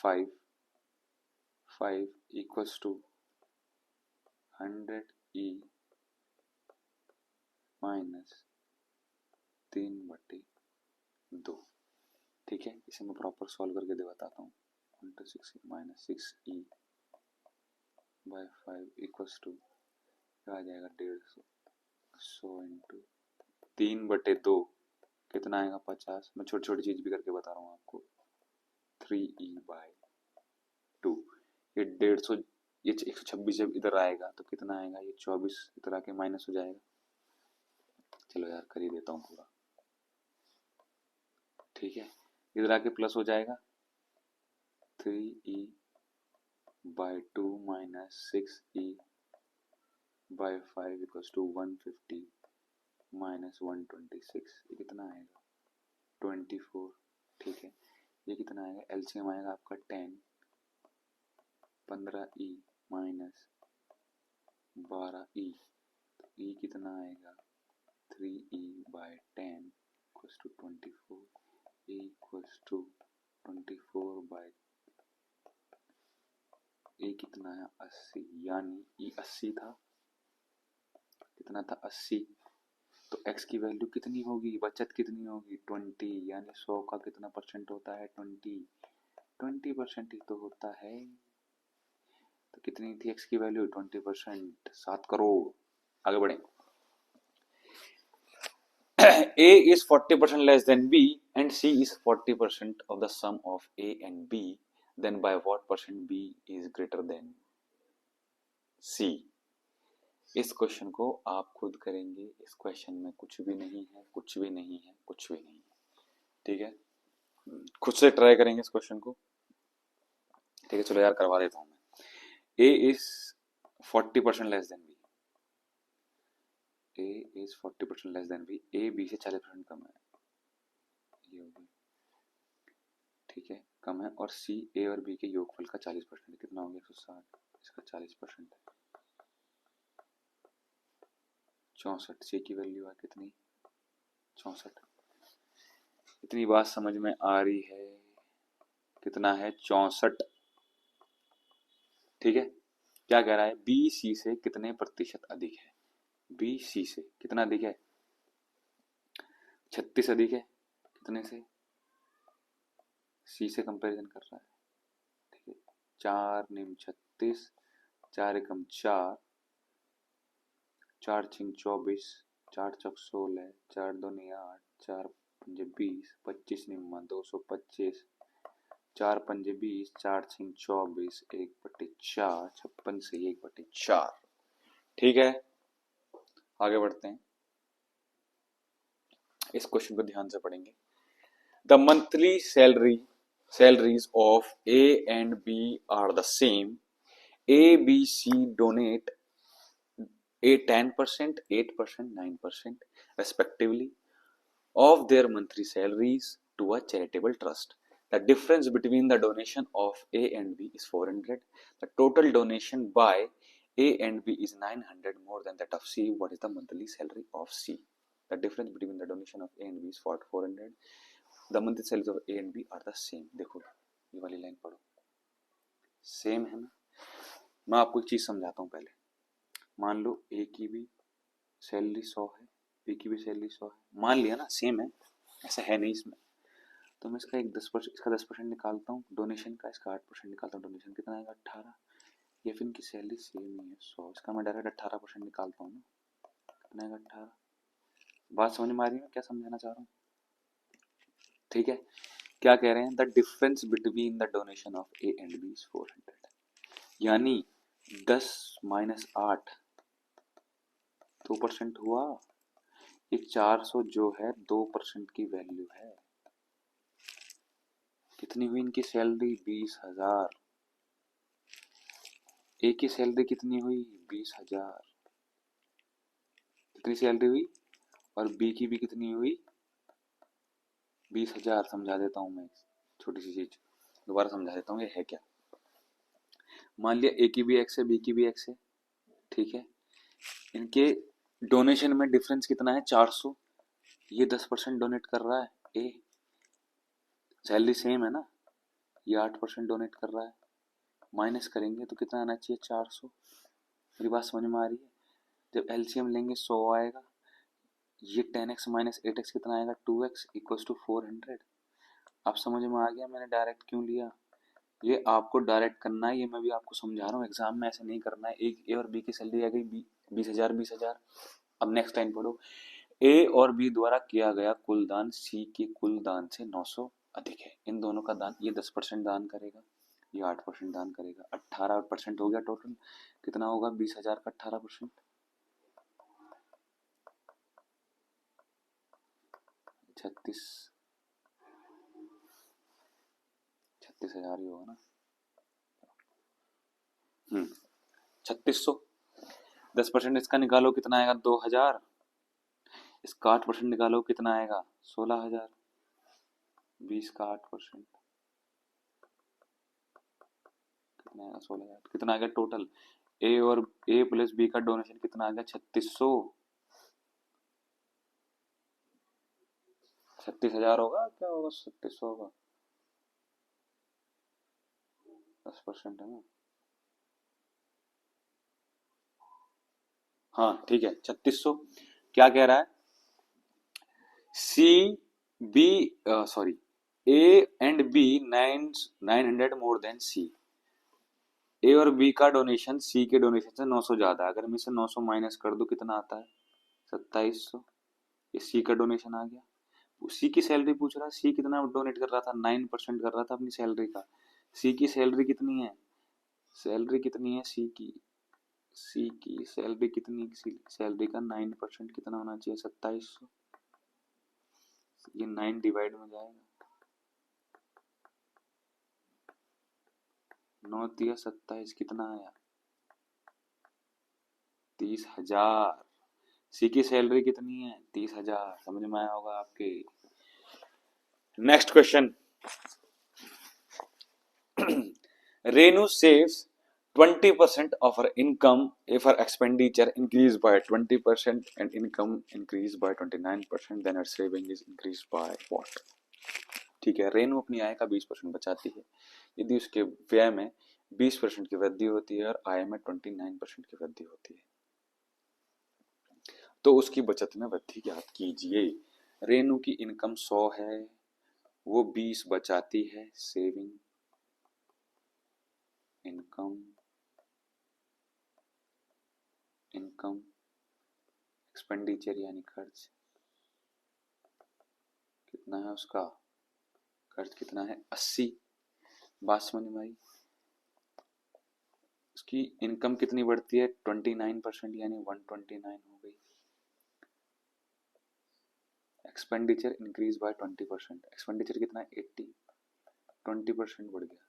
5 equals to 100e minus 3/2। ठीक है, इसे मैं प्रॉपर सॉल्व करके दे बताता हूँ। 126 minus 6e by 5 equals to क्या आ जाएगा 150। 100 इंटू 3/2 कितना आएगा 50। मैं छोटी छोटी चीज भी करके बता रहा हूँ आपको। 3e/2 ये 150, ये 126 जब इधर आएगा तो कितना आएगा, ये 24 इधर आके माइनस हो जाएगा। चलो यार कर ही देता हूँ पूरा। ठीक है, इधर आके प्लस हो जाएगा 3e/2 minus 6e/5 equals to 150 minus 126। ये कितना आएगा 24। ठीक है, ये कितना आएगा एलसीएम आएगा आपका 10, 15e माइनस 12e तो e कितना आएगा 3e/10 equals to 24। e equals to 24 A कितना है 80 यानी ई 80 था। कितना था 80 तो x की वैल्यू कितनी होगी, बचत कितनी होगी 20 यानी 100 का कितना परसेंट होता है 20% ही तो होता है। तो कितनी थी x की वैल्यू 20%, 7 करोड़। आगे बढ़े। A is 40% less than B and C is 40% of the sum of A and B, then by what percent B is greater than C? इस क्वेश्चन को आप खुद करेंगे। इस क्वेश्चन में कुछ भी नहीं है, कुछ भी नहीं है, कुछ भी नहीं है। ठीक है, खुद से ट्राई करेंगे इस क्वेश्चन को। ठीक है, चलो यार करवा देता हूँ मैं। A is 40% less than B. A is 40% less than B. A B से 40% कम है, ये होगी। ठीक है, कम है। और सी ए और बी के योगफल का 40% कितना हो गया? 160। इसका 40% है 64। सी की वैल्यू है कितनी? 64। इतनी बात समझ में आ रही है? कितना है? 64। ठीक है, क्या कह रहा है? बी सी से कितने प्रतिशत अधिक है? बी सी से कितना अधिक है? 36 अधिक है। कितने से? सी से कंपैरिजन कर रहा है। ठीक है, 4 निम 36, 4 एकम 4, 4 छिंग 24, 4 चौक 16, 4 दूनी 8, 4 पंजे 20, 25 निम्मा 225, 4 पंजे 20, 4 छिंग 24, 1/4, 56 से 1/4। ठीक है, आगे बढ़ते हैं। इस क्वेश्चन को ध्यान से पढ़ेंगे। The monthly salaries of A and B are the same. A, B, C donate A 10%, 8%, 9% respectively of their monthly salaries to a charitable trust. The difference between the donation of A and B is 400. The total donation by A and B is 900 more than that of C. What is the monthly salary of C? The difference between the donation of A and B is 400. The monthly salaries of A and B are the same. देखो ये वाली line पढ़ो, same है ना। मैं आपको एक चीज समझाता हूँ पहले। मान लो ए की भी सैलरी 100 है, बी की भी सैलरी 100 है, मान लिया ना सेम है, ऐसा है नहीं इसमें। तो मैं इसका 10%, इसका 10% निकालता हूँ डोनेशन का, इसका 8% निकालता हूँ डोनेशन, कितना आएगा? 18। ये फिर इनकी सैलरी सेम ही है 100, इसका मैं डायरेक्ट 18% निकालता हूँ ना, कितना आएगा? 18। बात समझ में आ रही है? क्या समझाना चाह रहा हूँ? ठीक है, क्या कह रहे हैं? The difference between the donation of A and B is 400। यानी 10 माइनस 8 2% हुआ। ये 400 जो है 2% की वैल्यू है। कितनी हुई इनकी सैलरी? 20,000। ए की सैलरी कितनी हुई? 20,000। कितनी सैलरी हुई? और बी की भी कितनी हुई? 20,000। समझा देता हूँ मैं छोटी सी चीज, दोबारा समझा देता हूँ ये है क्या। मान लिया ए की भी एक्स है, बी की भी एक्स है। ठीक है, इनके डोनेशन में डिफरेंस कितना है? 400। ये 10% डोनेट कर रहा है, ए सैलरी सेम है ना, ये 8% डोनेट कर रहा है। माइनस करेंगे तो कितना आना चाहिए? 400। मेरी बात समझ में आ रही है? जब एलसीएम लेंगे 100 आएगा। ये 10x माइनस 8x कितना आएगा? 2x equals to 400। आप समझ में आ गया मैंने डायरेक्ट क्यों लिया? ये आपको डायरेक्ट करना है, ये मैं भी आपको समझा रहा हूँ, एग्जाम में ऐसे नहीं करना है। एक ए और बी की सैलरी आ गई 20,000 20,000। अब नेक्स्ट लाइन पढ़ो। ए और बी द्वारा किया गया कुल दान सी के कुल दान से 900 अधिक है। इन दोनों का दान, ये 10% दान करेगा, ये 8% दान करेगा, 18% हो गया टोटल। कितना होगा? 20,000 का 18%, 36,000 ही होगा ना। 3600। 10% इसका निकालो, कितना आएगा? 2,000। इसका 8% निकालो, कितना आएगा? 16,000। 20 का 8% कितना आएगा? 16,000। कितना आ गया टोटल? ए और ए प्लस बी का डोनेशन कितना आ गया? 3600। 36,000 होगा, क्या होगा? 3600 होगा। 10% है ना। हाँ ठीक है, 3600। क्या कह रहा है? C B sorry, A and B 900 more than C. A और बी का डोनेशन सी के डोनेशन से 900 ज्यादा है। अगर मैं इसे 900 माइनस कर दूं, कितना आता है? 2700। ये सी का डोनेशन आ गया। सी की सैलरी पूछ रहा है, सी कितना डोनेट कर रहा था? 9% कर रहा था अपनी सैलरी का। सी की सैलरी कितनी है? सैलरी कितनी है सी की? सी की सैलरी कितनी? सैलरी का 9% कितना होना चाहिए? 2700। ये 9 डिवाइड में जाएगा, 9 तिया 27, कितना आया? 30,000। सी की सैलरी कितनी है? 30,000। समझ में आया होगा आपके। Next question. Renu saves 20% of her income if her expenditure increased by 20% and income increased by 29%, then her saving is increased by what? ठीक है, रेनू अपनी आय का 20% बचाती है। यदि उसके व्यय में 20% की वृद्धि होती है और आय में 29% की वृद्धि होती है, तो उसकी बचत में वृद्धि ज्ञात कीजिए। रेनू की इनकम 100 है, वो 20 बचाती है, सेविंग इनकम एक्सपेंडिचर यानी खर्च कितना है, उसका खर्च कितना है? 80। बात समझ में आई? उसकी इनकम कितनी बढ़ती है? 29% यानी 129 हो गई। एक्सपेंडिचर इंक्रीज बाय 20%, एक्सपेंडिचर कितना है? 80, 20% बढ़ गया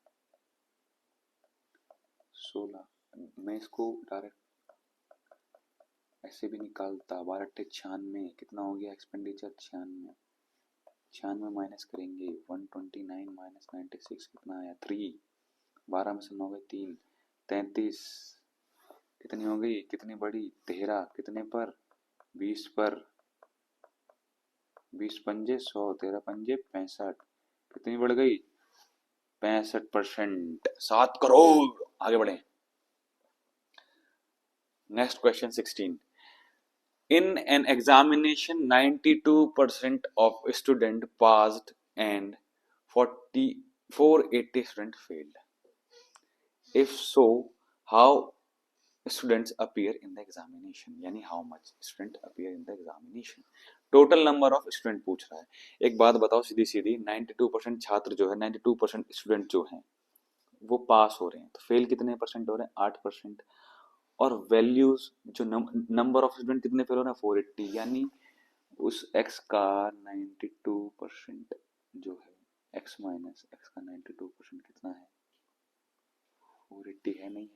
16। मैं इसको डायरेक्ट ऐसे भी निकालता, 12 96, कितना हो गया एक्सपेंडिचर? 96, 96 माइनस करेंगे 129 माइनस 96 कितना आया? 3। 12 में से 9 गए 3, 33। कितनी हो गई? कितनी बढ़ी? 13। कितने पर? 20 पर। 20 पंजे 100, 13 पंजे 65। कितनी बढ़ गई? 65%। 7 करोड़। आगे बढ़े। Next question 16। In an examination, 92% of students passed and 480 students failed. If so, how students appear in the examination? यानी how much students appear in the examination? Total number of student पूछ रहा है। एक बात बताओ सीधी सीधी, 92% छात्र जो है, 92% स्टूडेंट जो हैं वो पास हो रहे हैं, तो फेल कितने परसेंट हो रहे हैं? 8%। और वैल्यूज जो नंबर ऑफ स्टूडेंट कितने फेल हो रहे हैं? 480। यानी उस x का 92% जो है, x माइनस x का 92% कितना है? 480 है, नहीं है?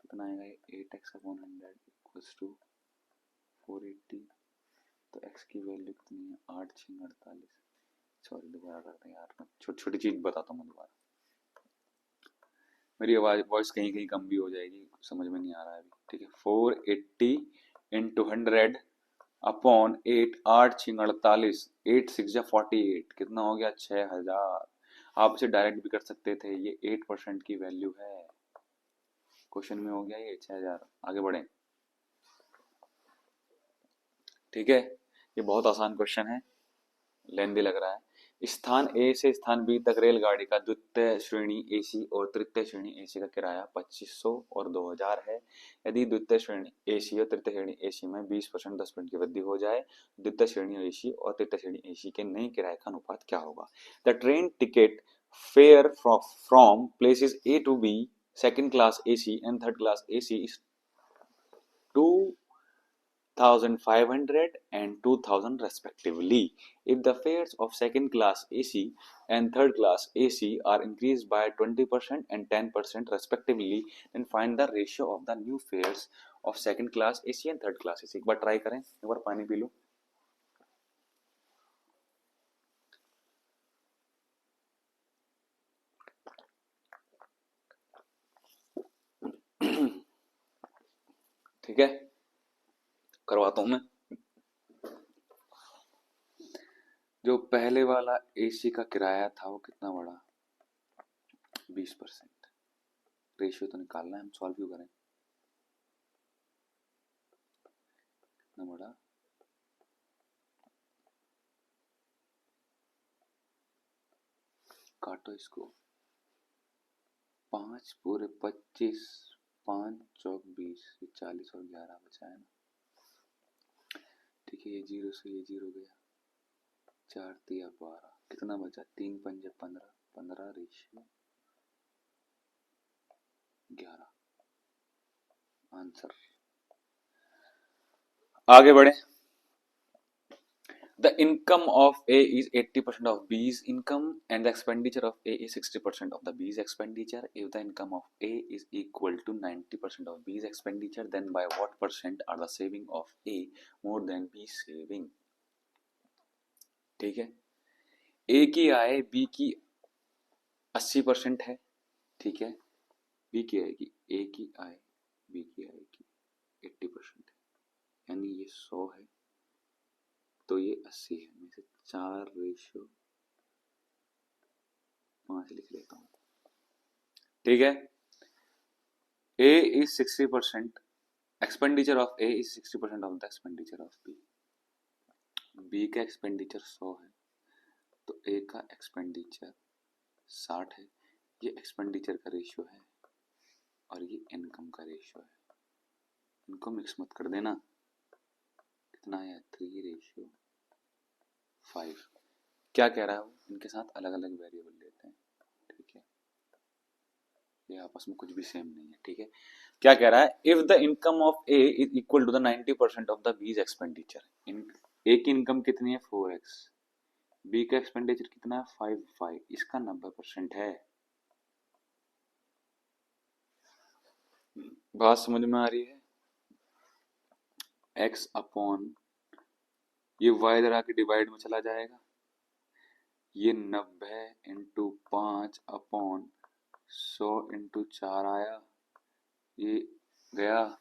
कितना आएगा? 8x upon 100 equals to 480। तो x की वैल्यू कितनी है? 8 6 48। सॉरी, दोबारा करते हैं यार, मैं छोटी छोटी चीज बताता हूँ दोबारा। मेरी आवाज वॉइस कहीं कहीं कम भी हो जाएगी, समझ में नहीं आ रहा है अभी, ठीक है। 480 इंटू 100 अपॉन 8, 8 6 48, 8 6 48, कितना हो गया? 6000। आप इसे डायरेक्ट भी कर सकते थे, ये 8% की वैल्यू है। क्वेश्चन में हो गया ये 6000। आगे बढ़े, ठीक है। ये बहुत आसान क्वेश्चन है, लेंदी लग रहा है। स्थान ए से स्थान बी तक रेलगाड़ी का द्वितीय श्रेणी एसी और तृतीय श्रेणी एसी का किराया 2500 और 2000 है। यदि द्वितीय श्रेणी एसी और तृतीय श्रेणी एसी में 20% 10% की वृद्धि हो जाए, द्वितीय श्रेणी एसी और तृतीय श्रेणी एसी के नए किराए का अनुपात क्या होगा? The train ticket fare from places A to B, second class AC and third class AC is 2,500 and 2,000 respectively. If the fares of second class AC and third class AC are increased by 20% and 10% respectively, then find the ratio of the new fares of second class AC and third class AC. एक बार try करें, एक बार पानी P low. ठीक है, करवाता हूं मैं। जो पहले वाला एसी का किराया था वो कितना बढ़ा? 20%। रेशियो तो निकालना है, हम सॉल्व क्यों करें? कितना बढ़ा? काटो इसको, 5 पूरे 25, 5 चौक 20, ये 40 और 11 बचा है ना। ठीक है, ये 0 से ये 0 गया, 4 तिया 12, कितना बचा? 3 पंजे 15, 15 रेशियो 11 आंसर। आगे बढ़े। The income of A is 80% of B's income and the expenditure of A is 60% of the B's expenditure. If the income of A is equal to 90% of B's expenditure, then by what percent are the saving of A more than B's saving? ठीक है, A की आय B की 80% है, ठीक है, B की आय की A की आय B की आय की 80% है, यानी ये 100 है तो ये 80 है, मैं से 4:5 लिख लेता हूँ, ठीक है। A is 60%, expenditure of A is 60% of the expenditure of B. B का एक्सपेंडिचर 100 है तो A का एक्सपेंडिचर 60 है। ये एक्सपेंडिचर का रेशियो है और ये इनकम का रेशियो है, इनको मिक्स मत कर देना। कितना है 3:5। क्या कह रहा है वो, इनके साथ अलग अलग वेरिएबल लेते हैं, ठीक है, ये आपस में कुछ भी सेम नहीं है, ठीक है। क्या कह रहा है, if the income of A is equal to the 90% of the B's expenditure. A की इनकम कितनी है 4x, बी का एक्सपेंडिचर कितना है 5, इसका 90% है। बात समझ में आ रही है? x अपॉन ये y इधर आके डिवाइड में चला जाएगा, ये 90 इंटू 5 अपॉन 100 इंटू 4 आया, ये गया,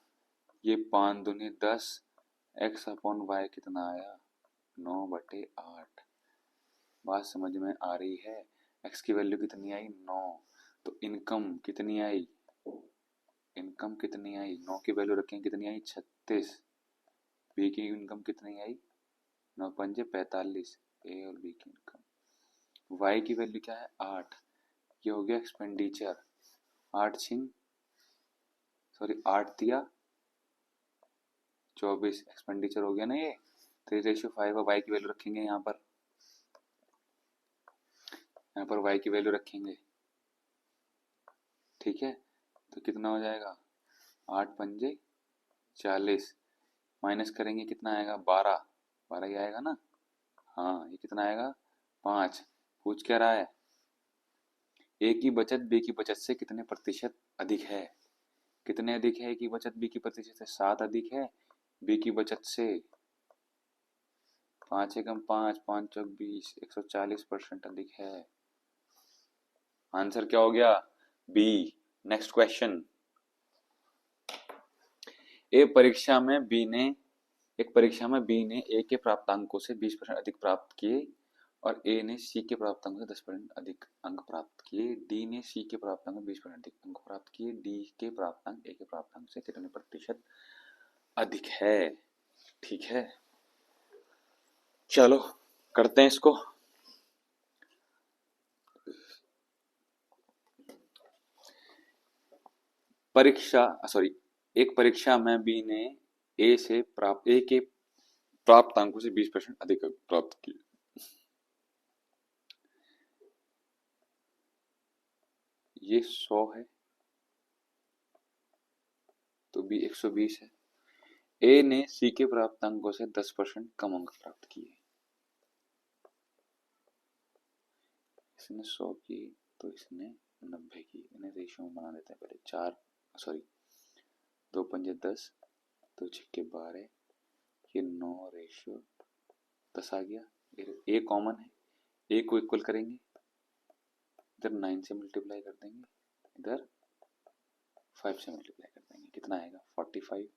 ये 5 दूनी 10, x अपॉन वाई कितना आया 9/8। बात समझ में आ रही है? x की वैल्यू कितनी आई 9, तो इनकम कितनी आई, इनकम कितनी आई 9 की वैल्यू रखें कितनी आई 36, बी की इनकम कितनी आई 9×5 45, ए और बी की इनकम। y की वैल्यू क्या है 8, ये हो गया एक्सपेंडिचर, 8 दिया 24 एक्सपेंडिचर हो गया ना ये, 3:5 है। y की वैल्यू रखेंगे यहाँ पर y की वैल्यू रखेंगे, ठीक है, तो कितना हो जाएगा 8×5 40, माइनस करेंगे कितना आएगा 12 ही आएगा ना, हाँ ये कितना आएगा 5। पूछ क्या रहा है, ए की बचत बी की बचत से कितने प्रतिशत अधिक है, कितने अधिक है, ए की बचत बी की प्रतिशत से 7 अधिक है, बी की बचत से 5 एकम 5, 5×4 20, 140% अधिक है। आंसर क्या हो गया बी। नेक्स्ट क्वेश्चन, एक परीक्षा में बी ने ए के प्राप्तांकों से 20% अधिक प्राप्त किए और ए ने सी के प्राप्तांकों से 10% अधिक अंक प्राप्त किए। डी ने सी के प्राप्तांकों से 20% अधिक अंक प्राप्त किए। डी के प्राप्तांक ए के प्राप्तांक से कितने प्रतिशत अधिक है, ठीक है। चलो करते हैं इसको। एक परीक्षा में बी ने ए के प्राप्तांकों से 20% अधिक अंक प्राप्त किए। ये 100 है तो बी 120 है। ए ने सी के प्राप्तांकों से 10% कम अंक प्राप्त किए। इसने 100 की तो इसने 90 की, इन्हें रेशियो में बना देते हैं पहले। 2×5 10, 2×6 12, ये 9:10 आ गया। ए कॉमन है, ए को इक्वल करेंगे, इधर 9 से मल्टीप्लाई कर देंगे, इधर 5 से मल्टीप्लाई कर देंगे, कितना आएगा 45,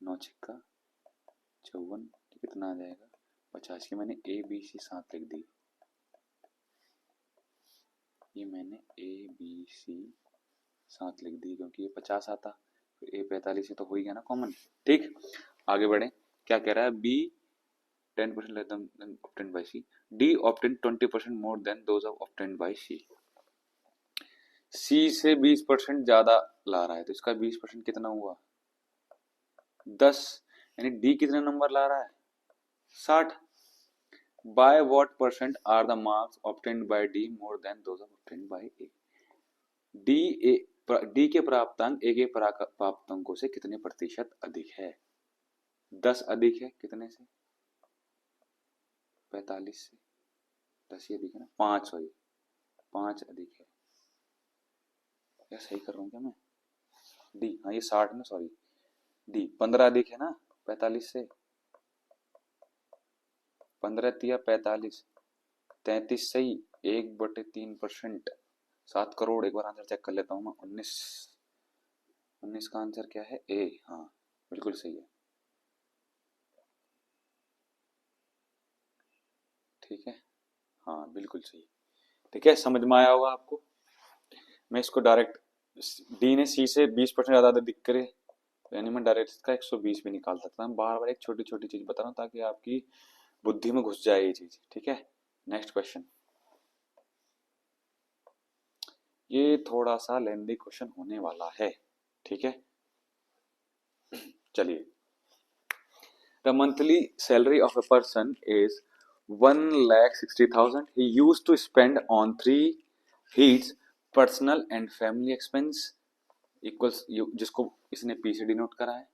9×6 54, कितना आ जाएगा 50 की। मैंने ए बी सी साथ लिख दी, ये मैंने ए बी सी साथ लिख दी क्योंकि ये 50 आता, फिर ए 45 तो हो ही गया ना कॉमन, ठीक। आगे बढ़े, क्या कह रहा है, B 10% less than obtained by C. D obtained 20% more than those obtained by C. C से 20% ज्यादा ला रहा है तो इसका 20% कितना हुआ 10, यानी D कितने नंबर ला रहा है 60। By what percent are the marks obtained by D more than those obtained by A? D के प्राप्तांक A के प्राप्तांकों से कितने प्रतिशत अधिक है, 10 अधिक है कितने से 45 से 10 ही अधिक है ना, 5 सॉरी 5 अधिक है, क्या सही कर रहा हूँ क्या मैं? डी, हाँ ये 60 ना, सॉरी डी 15 अधिक है ना 45 से, 15 तिया 45, 33 सही, 1/3%, 7 करोड़। एक बार आंसर चेक कर लेता हूँ मैं, 19 का आंसर क्या है, ए, हाँ बिल्कुल सही है। ठीक है, हाँ बिल्कुल सही। ठीक है, समझ में आया होगा आपको। मैं इसको डायरेक्ट, डी ने सी से 20% ज्यादा दिख करे, यानी मैं डायरेक्ट इसका 120 भी निकाल सकता हूँ। बार बार एक छोटी छोटी चीज बता रहा हूँ ताकि आपकी बुद्धि में घुस जाए ये चीज। ठीक है, नेक्स्ट क्वेश्चन। ये थोड़ा सा लेंदी क्वेश्चन होने वाला है। ठीक है, चलिए। The monthly salary of a person is 1,60,000. He used to spend on three heats, personal and family expense equals, जिसको इसने पी से डिनोट करा है,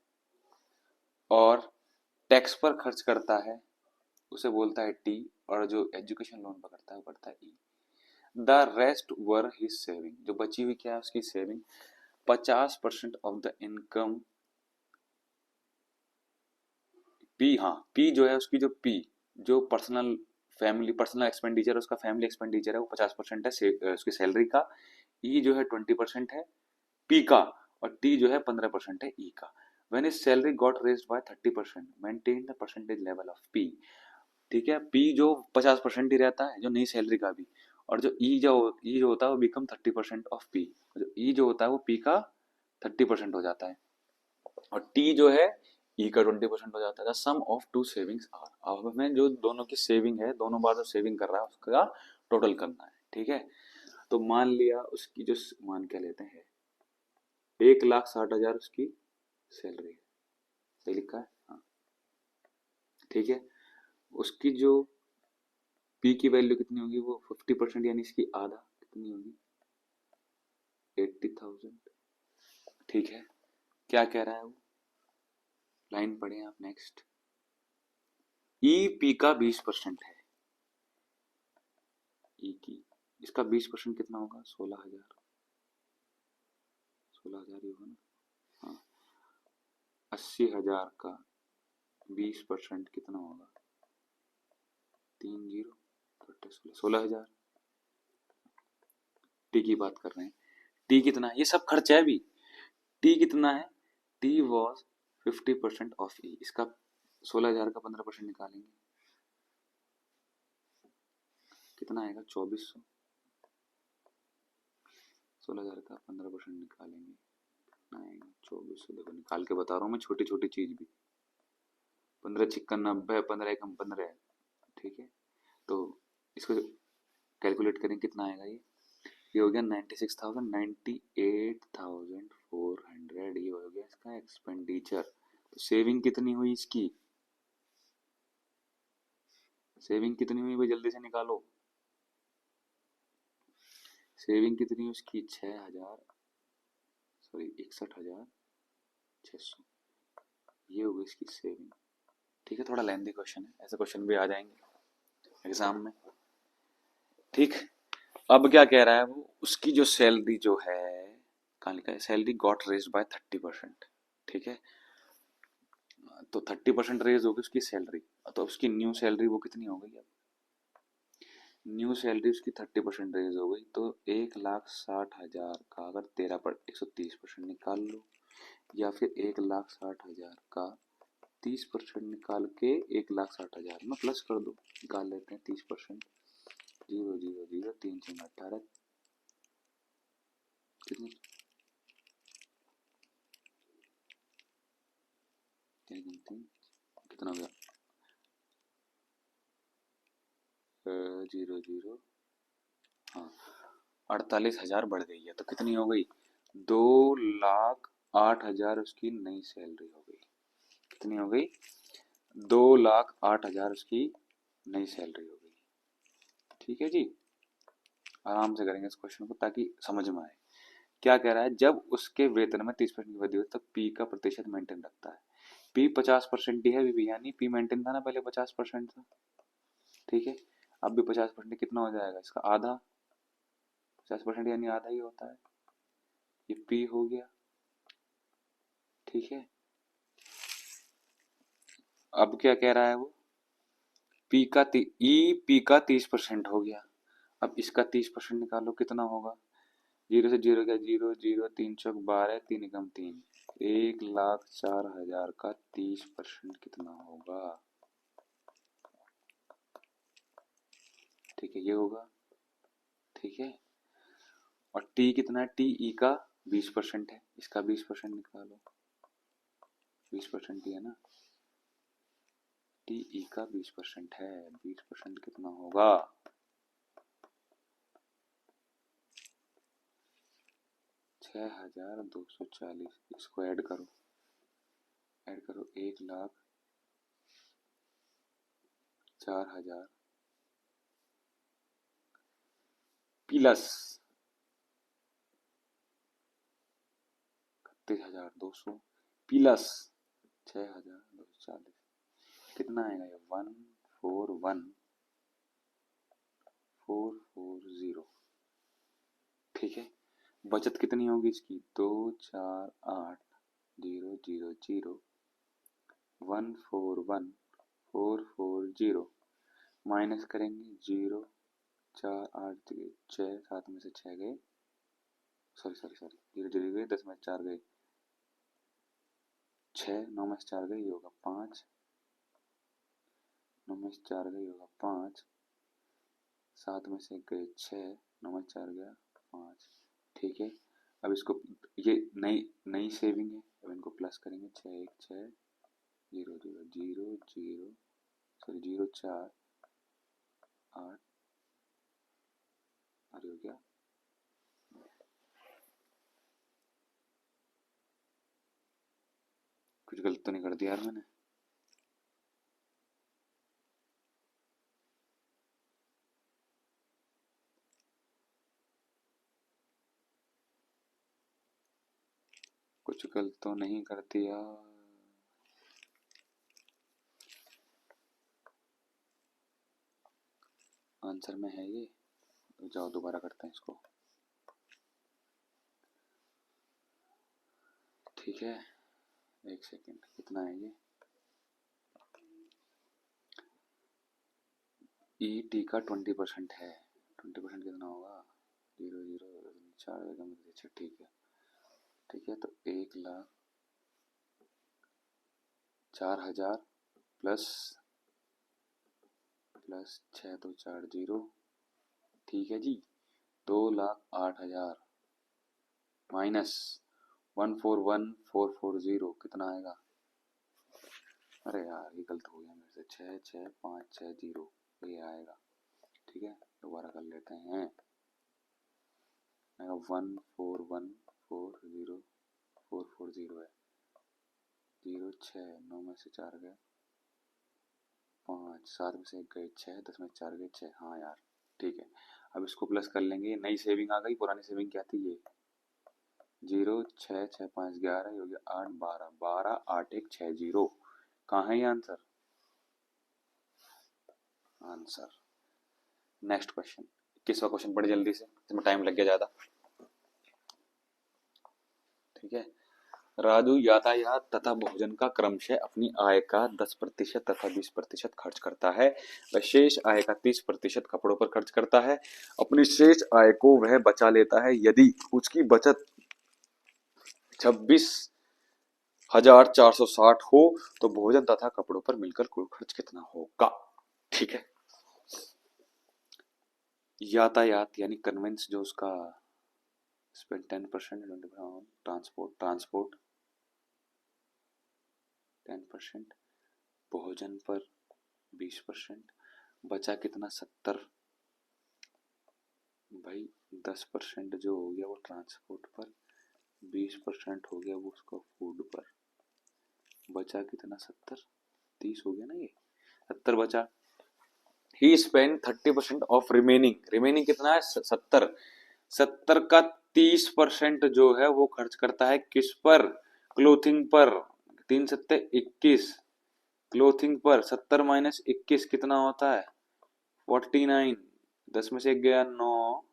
और टैक्स पर खर्च करता है उसे बोलता है टी, और जो एजुकेशन लोन पर करता है वो करता है E. The rest were his saving, जो बची हुई क्या है उसकी saving, 50% of the income. P, हाँ पी जो है उसकी, जो पी जो पर्सनल फैमिली पर्सनल एक्सपेंडिचर, उसका फैमिली एक्सपेंडिचर है वो 50% है उसकी सैलरी का। ई जो है 20% है पी का, और टी जो है 15% है ई का। When his salary got raised by 30%, maintain the percentage level of P. ठीक है, पी जो 50% ही रहता है, जो नई सैलरी का भी, और जो ई जो होता है वो बिकम 30% ऑफ पी, जो ई जो होता है वो पी का 30% हो जाता है, और टी जो है ई का 20% हो जाता है। सम ऑफ टू सेविंग्स आर, अब हमें जो दोनों की सेविंग है, दोनों बार जो सेविंग कर रहा है उसका टोटल करना है। ठीक है, तो मान लिया उसकी जो, मान क्या लेते हैं, 1,60,000 उसकी सैलरी है, सही लिखा है, हाँ ठीक है। उसकी जो पी की वैल्यू कितनी होगी, वो 50%, यानी इसकी आधा कितनी होगी, 80,000। ठीक है, क्या कह रहा है वो, लाइन पढ़े आप नेक्स्ट। ई पी का 20% है, ई की, इसका 20% कितना होगा, 16,000, 16,000 ही होगा ना, हाँ। 80,000 का 20% कितना होगा, 30, 16,000। टी की बात कर रहे हैं, टी कितना है, ये सब खर्चा है अभी। टी कितना है, टी वॉज 50% ऑफ ई, इसका 16,000 का 15% निकालेंगे, कितना आएगा, 2,400। 16,000 का 15% निकालेंगे, कितना आएगा, 2,400। देखो निकाल के बता रहा हूँ मैं, छोटी छोटी चीज भी। 15 छिक्का 90, 15 एकम 15। ठीक है, तो इसको कैलकुलेट करें कितना आएगा, ये हो गया 96,000, 98,400, ये हो गया इसका एक्सपेंडिचर। तो सेविंग कितनी हुई इसकी, सेविंग कितनी हुई भाई, जल्दी से निकालो। सेविंग कितनी हुई उसकी, 6,000, सॉरी 61,600, ये हो गई इसकी सेविंग। ठीक है, थोड़ा लेंदी क्वेश्चन है, ऐसे क्वेश्चन भी आ जाएंगे एग्जाम में। ठीक, अब क्या कह रहा है वो, उसकी जो सैलरी जो है, कहाँ लिखा है, सैलरी गॉट रेज्ड बाय 30%। ठीक है, तो 30% रेज होगी उसकी सैलरी, तो उसकी न्यू सैलरी वो कितनी हो गई, अब न्यू सैलरी उसकी 30% रेज हो गई, तो 1,60,000 का अगर 130% निकाल लो, या फिर 1,60,000 का 30% निकाल के 1,60,000 में प्लस कर दो, निकाल लेते हैं 30%, 0,0,0, 3 18, कितनी, कितना हो गया, 0,0, हाँ 48,000 बढ़ गई है, तो कितनी हो गई, 2,08,000 उसकी नई सैलरी हो गई। कितनी हो गई, 2,08,000 उसकी नई सैलरी हो गई। ठीक है जी, आराम से करेंगे इस क्वेश्चन को ताकि समझ में आए। क्या कह रहा है, जब उसके वेतन में 30% की वृद्धि हुई तब पी का प्रतिशत मेंटेन रखता है। पी 50% ही है अभी भी, यानी पी मेंटेन था ना, पहले 50% था, ठीक है, अब भी 50% कितना हो जाएगा, इसका आधा, 50% यानी आधा ही होता है, ये पी हो गया। ठीक है, अब क्या कह रहा है वो, पी का 30% हो गया। अब इसका 30% निकालो, कितना होगा, 0 से 0 गया 0, 0 3 चौक 12, 3 एकम 3, 1,04,000 का 30% कितना होगा। ठीक है, ये होगा। ठीक है, और टी कितना है, टी ई का 20% है, इसका 20% निकालो, 20% ही है ना, टी ई का 20% है, 20% कितना होगा, 6,240। इसको ऐड करो, 1,04,000 प्लस 31,200 प्लस 6,240, कितना आएगा ये, 141,440। ठीक है, बचत कितनी होगी इसकी, 248,000 141,440 माइनस करेंगे 0, 4 8 6, 7 में से 6 गए, सॉरी 0 0 गए, 10 में 4 गए 6, 9 में से 4 गए, ये होगा 5, 9 में से 4 गए, ये होगा 5, 7 में से गए 6, 9 में 4 गया 5। ठीक है, अब इसको, ये नई सेविंग है, अब इनको प्लस करेंगे, 6 1 6 0 0 0 0 सॉरी 0 4 8, अरे हो गया, कुछ गलत तो नहीं कर दिया यार मैंने, कुछ गलत तो नहीं कर दिया। आंसर में है ये, तो जाओ दोबारा करते हैं इसको। ठीक है, एक सेकेंड, कितना है ये, ई टी का 20% है, 20% कितना होगा, 0 0 4 एकम 6। ठीक है, ठीक है, तो 1,04,000 प्लस 6,240, ठीक है जी, 2,08,000 माइनस 141,440 कितना आएगा, अरे यार ये गलत हो गया मेरे से, 6,6,5,6,0 ये आएगा। ठीक है, दोबारा कर लेते हैं, 141,440 है, 0 6 9 में से 4 गए 5, 7 में से 1 गए 6, 10 में 4 गए 6, हाँ यार ठीक है। अब इसको प्लस कर लेंगे, नई सेविंग आ गई, पुरानी सेविंग क्या थी, ये 0 6 6 5 11, ये हो गया 8 12 12 8 1 6 0, कहाँ है ये आंसर, आंसर। नेक्स्ट क्वेश्चन, 21वां क्वेश्चन, बड़े जल्दी से, इसमें टाइम लग गया ज्यादा। ठीक है, राजू यातायात तथा भोजन का क्रमशः अपनी आय का 10% तथा 20% खर्च करता है, वह शेष आय का 30% कपड़ों पर खर्च करता है, अपनी शेष आय को वह बचा लेता है, यदि उसकी बचत 26,460 हो तो भोजन तथा कपड़ों पर मिलकर कुल खर्च कितना होगा। ठीक है, यातायात यानी कन्वेंस जो उसका स्पेंड 10%, ट्रांसपोर्ट 10%, भोजन पर 20%, बचा कितना 70, भाई 10% जो हो गया वो ट्रांसपोर्ट पर, 20% हो गया वो उसका फूड पर, बचा कितना 70, 30 हो गया ना, ये 70 बचा। ही स्पेंड 30% ऑफ रिमेनिंग कितना है 70, 70 का 30% जो है वो खर्च करता है किस पर, क्लोथिंग पर, 3 सत्ते 21, क्लोथिंग पर 70 माइनस 21 कितना होता है 49, 10 में से 1 गया 9,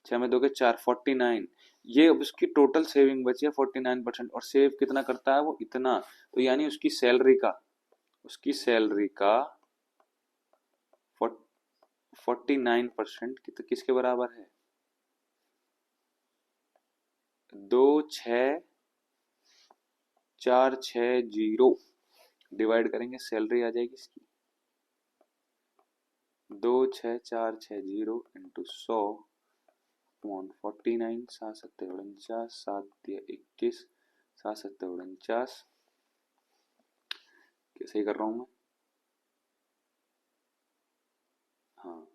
6 में 2 के 4, 49। ये अब उसकी टोटल सेविंग बची है 49%, और सेव कितना करता है वो, इतना। तो यानी उसकी सैलरी का 49% किसके बराबर है, 26460 डिवाइड करेंगे, सैलरी आ जाएगी इसकी 26460 इंटू 100 अपॉन 49, 7 7 49, 7 दिया 21, 7 7 49, कैसे ही कर रहा हूँ मैं, हाँ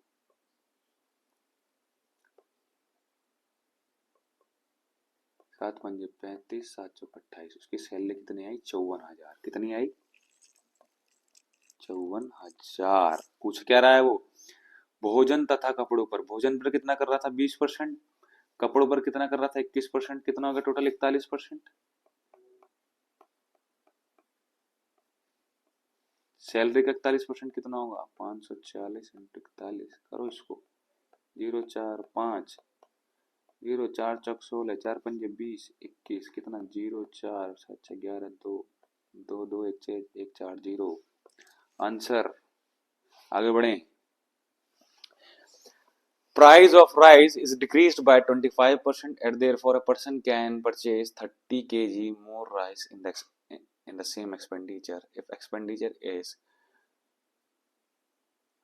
7 5 35, 7 चौक 28, उसकी सैलरी कितनी आई, 54,000। कितनी आई, 54,000। पूछ क्या रहा है वो, भोजन तथा कपड़ों पर, भोजन पर कितना कर रहा था 20%, कपड़ों पर कितना कर रहा था 21%, कितना हो गया टोटल 41%। सैलरी का 41% कितना होगा, 540 इंटू 41, करो इसको, 045, 0 4 चौक 16, 4 पंजे 20, 21, कितना 0 4 7 6 11 2 2 2 1 6 1 4 0। आंसर, आगे बढ़े। Price of rice is decreased by 25%, and therefore a person can purchase 30 kg more rice in the same expenditure. If expenditure is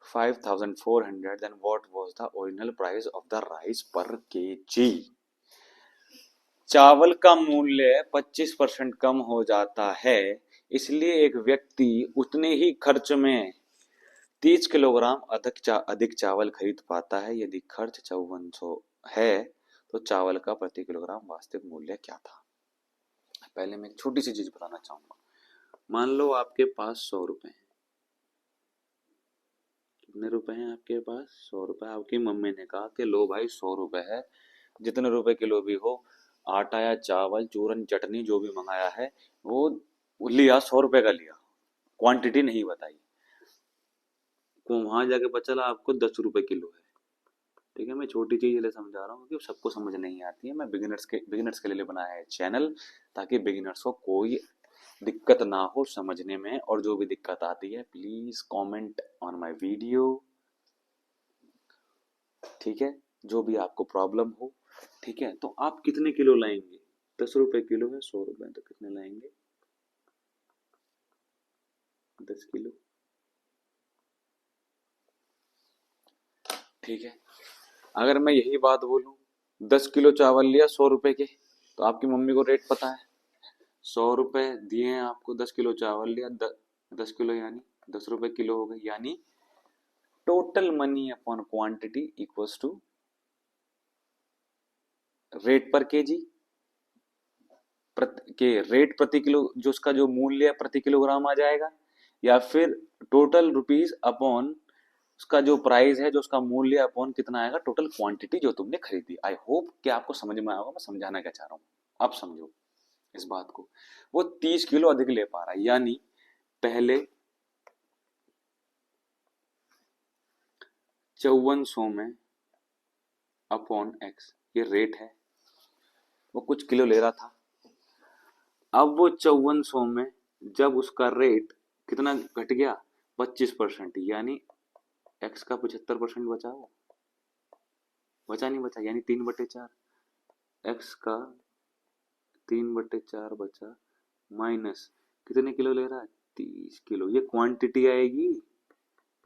5,400, then what was the original price of the rice per kg? चावल का मूल्य 25% कम हो जाता है, इसलिए एक व्यक्ति उतने ही खर्च में 30 किलोग्राम अधिक चावल खरीद पाता है। यदि खर्च 5400 है तो चावल का प्रति किलोग्राम वास्तविक मूल्य क्या था। पहले मैं एक छोटी सी चीज बताना चाहूंगा। मान लो आपके पास 100 रुपए हैं। कितने रुपए हैं आपके पास, 100 रुपए। आपकी मम्मी ने कहा कि लो भाई 100 रुपए है, जितने रुपए किलो भी हो, आटा या चावल चूरन चटनी जो भी मंगाया है वो लिया, 100 रुपए का लिया, क्वांटिटी नहीं बताई, तो वहां जाके पता चला आपको 10 रुपए किलो है। ठीक है, मैं छोटी चीज इसलिए समझा रहा हूँ कि सबको समझ नहीं आती है। मैं बिगिनर्स के लिए बनाया है चैनल, ताकि बिगिनर्स को कोई दिक्कत ना हो समझने में। और जो भी दिक्कत आती है please comment on my video. ठीक है, जो भी आपको प्रॉब्लम हो। ठीक है, तो आप कितने किलो लाएंगे, 10 रुपए किलो है, 100 रुपए तो कितने लाएंगे, 10 किलो। ठीक है, अगर मैं यही बात बोलूं 10 किलो चावल लिया 100 रुपए के, तो आपकी मम्मी को रेट पता है, 100 रुपए दिए हैं आपको, 10 किलो चावल लिया, 10 किलो यानी 10 रुपए किलो हो गए। यानी total money upon quantity equals to rate पर केजी, के रेट प्रति किलो, जो उसका जो मूल्य प्रति किलोग्राम आ जाएगा, या फिर टोटल रुपीस अपॉन उसका जो प्राइस है, जो उसका मूल्य अपॉन कितना आएगा टोटल क्वांटिटी जो तुमने खरीदी। आई होप कि आपको समझ में आया होगा मैं समझाना क्या चाह रहा हूँ। आप समझो इस बात को। वो 30 किलो अधिक ले पा रहा है, यानी पहले 5400 में अपॉन एक्स, ये रेट है, वो कुछ किलो ले रहा था। अब वो 5400 में जब उसका रेट कितना घट गया, 25%, यानी एक्स का 75% बचा, वो बचा नहीं बचा, यानी 3/4, एक्स का 3/4 बचा, माइनस कितने किलो ले रहा है, 30 किलो। ये क्वांटिटी आएगी,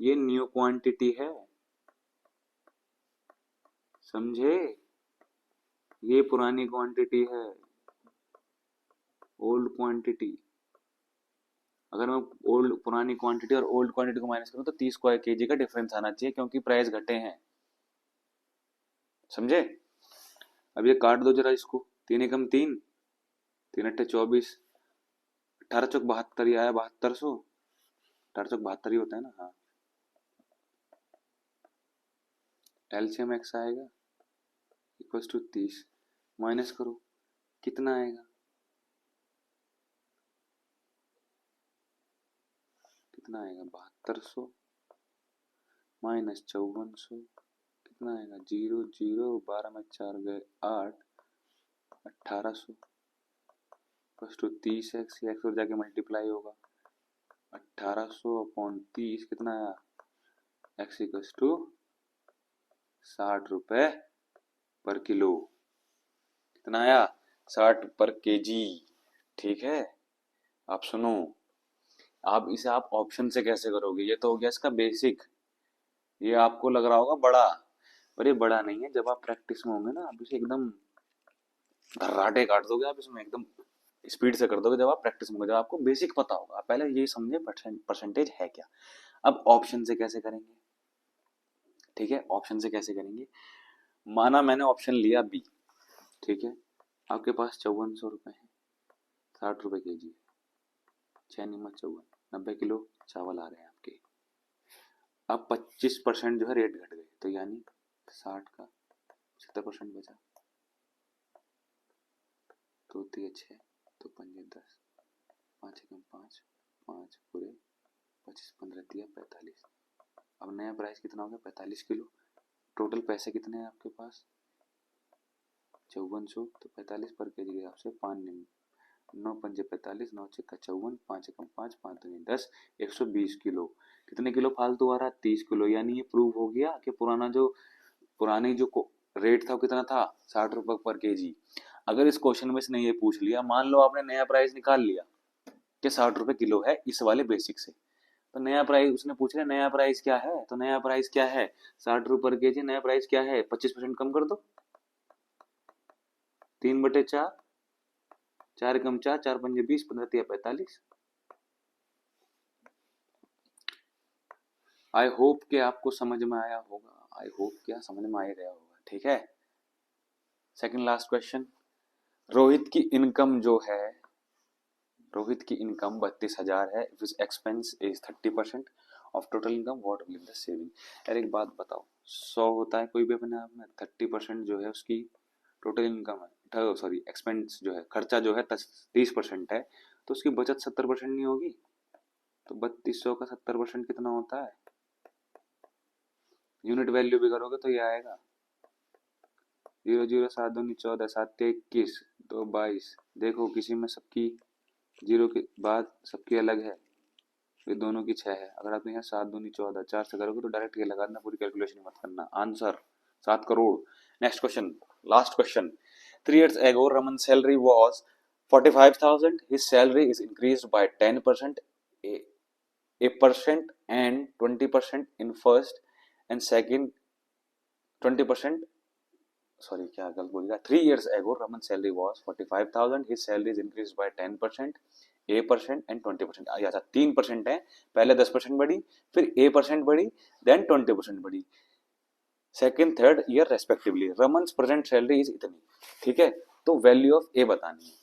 ये न्यू क्वांटिटी है, समझे, ये पुरानी क्वांटिटी है, ओल्ड क्वांटिटी। अगर मैं ओल्ड पुरानी क्वांटिटी और ओल्ड क्वांटिटी को माइनस करूं तो 30 केजी का डिफरेंस आना चाहिए, क्योंकि प्राइस घटे हैं, समझे। अब ये काट दो जरा इसको, 3 एकम 3, 3 8 24, 18 चौक 72 ही आया, 7200, 18 चौक 72 ही होता है ना, हाँ। एलसीएम एक्स आएगा इक्वल्स टू 30, माइनस करो कितना आएगा, कितना आएगा 7200 माइनस 5400, कितना आएगा 0 0, 12 में 4 गए 8, 1800 प्लस टू 30x, एक्स और जाके मल्टीप्लाई होगा 1800 अपॉन 30, कितना आया x इक्वल्स टू 60 रुपए पर किलो, कितना आया 60 पर केजी। ठीक है, आप सुनो, आप इसे आप ऑप्शन से कैसे करोगे, ये तो हो गया इसका बेसिक, ये आपको लग रहा होगा बड़ा, पर ये बड़ा नहीं है। जब आप प्रैक्टिस में होंगे ना, आप इसे एकदम घर्राटे काट दोगे, आप इसमें एकदम स्पीड से कर दोगे जब आप प्रैक्टिस में होंगे, जब आपको बेसिक पता होगा। आप पहले ये समझे परसेंटेज है क्या। अब ऑप्शन से कैसे करेंगे, ठीक है, ऑप्शन से कैसे करेंगे। माना मैंने ऑप्शन लिया बी, ठीक है, आपके पास 5400 रुपए है, 60 रुपए केजी, 6×54 90 किलो चावल आ रहे हैं आपके। अब 25% जो है रेट घट गए, तो यानी 60 का 70% बचा, तो 6 तो 5 10, 5 एकम 5, 5 पूरे 25 15 दिया 45। अब नया प्राइस कितना हो गया 45 किलो। टोटल पैसे कितने हैं आपके पास 5400, तो 45 पर केजी के हिसाब से 5 9 पंजे 45, 9 छक्का 54, 5 एकम 5, 5 दूनी 10, 120 किलो। कितने किलो फालतू आ रहा 30 किलो। यानी ये प्रूव हो गया कि पुरानी जो रेट था वो कितना था 60 रुपए पर केजी। अगर इस क्वेश्चन में इसने ये पूछ लिया, मान लो आपने नया प्राइस निकाल लिया कि 60 रुपए किलो है इस वाले बेसिक से, तो नया प्राइस उसने पूछ लिया नया प्राइस क्या है, तो नया प्राइस क्या है 60 रुपए पर केजी, नया प्राइस क्या है 25% कम कर दो, 3/4, 4 कम 4, 4 पंजे 20, 15 तिया 45। आई होप कि आपको समझ में आया होगा, आई होप क्या समझ में आ ही गया होगा। ठीक है, सेकंड लास्ट क्वेश्चन। रोहित की इनकम जो है, रोहित की इनकम 32,000 है, if expense is 30% of total income, what will the saving. यार एक बात बताओ, 100 होता है कोई भी अपने आप में, 30% जो है उसकी टोटल इनकम है, सॉरी एक्सपेंस जो है, खर्चा जो है 30% है, तो उसकी बचत 70% नहीं होगी। तो 3200 का 70% कितना होता है, यूनिट वैल्यू भी करोगे तो ये आएगा 0 0 7 दूनी 14, 7 21, 2 22। देखो किसी में सबकी जीरो के बाद सबकी अलग है, ये दोनों की 6 है। अगर आप यहाँ 7 दूनी 14, 4 से करोगे तो डायरेक्ट ये लगा देना, पूरी कैलकुलेशन मत करना। Answer 7 crore. Next question, last question. 3 years ago Raman's salary was 45,000, his salary is increased by 10%, a percent and 20% in first and second 20%, sorry क्या गलत बोल गया। 3 years ago Raman's salary was 45,000, his salary is increased by 10%, A% and 20%। अच्छा 3% है, पहले 10% बढ़ी, फिर A% बढ़ी, देन 20% बढ़ी, सेकेंड थर्ड ईयर रेस्पेक्टिवली। रमन्स प्रेजेंट सैलरी इज इतनी, ठीक है, तो वैल्यू ऑफ ए बतानी है।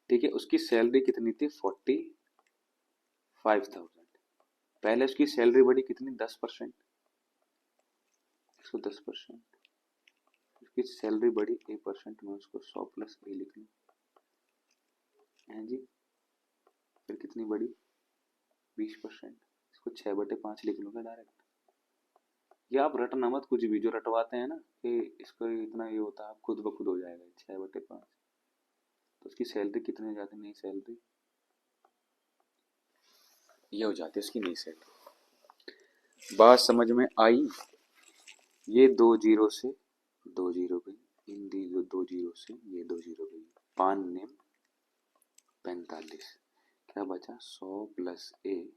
ठीक है, उसकी सैलरी कितनी थी 45,000, पहले उसकी सैलरी बढ़ी कितनी 10%, इसको 10%, उसकी सैलरी बढ़ी A%, मैं उसको 100 प्लस ए लिख लूँ है जी, फिर कितनी बढ़ी 20%, इसको 6/5 लिख लूँगा डायरेक्ट। ये आप रटना मत कुछ भी, जो रटवाते हैं ना कि इसको इतना ये होता है, आप खुद ब खुद हो जाएगा 6/5। तो उसकी सैलरी कितनी हो जाती, नई सैलरी ये हो जाती है उसकी नई सैलरी। बात समझ में आई। ये 2 जीरो से 2 जीरो गई, इन 2 जीरो से ये 2 जीरो गई, 5 निम 45, क्या बचा 100 प्लस ए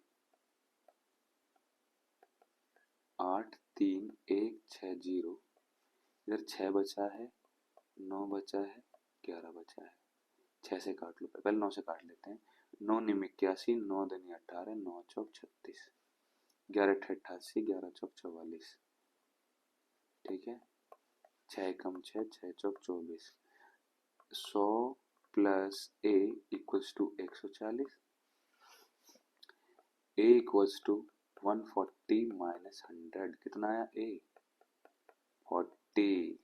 8 3 1 6 0, इधर 6 बचा है, 9 बचा है, 11 बचा है, 6 से काट लो, पहले 9 से काट लेते हैं। 9 निम 81, 9 दूनी 18, 9 चौक 36, 11 88, 11 चौक 44। ठीक है, 6 कम 6, 6 चौक 24, 100 plus A equals to 140, A equals to 140 minus 100, कितना आया ए 40।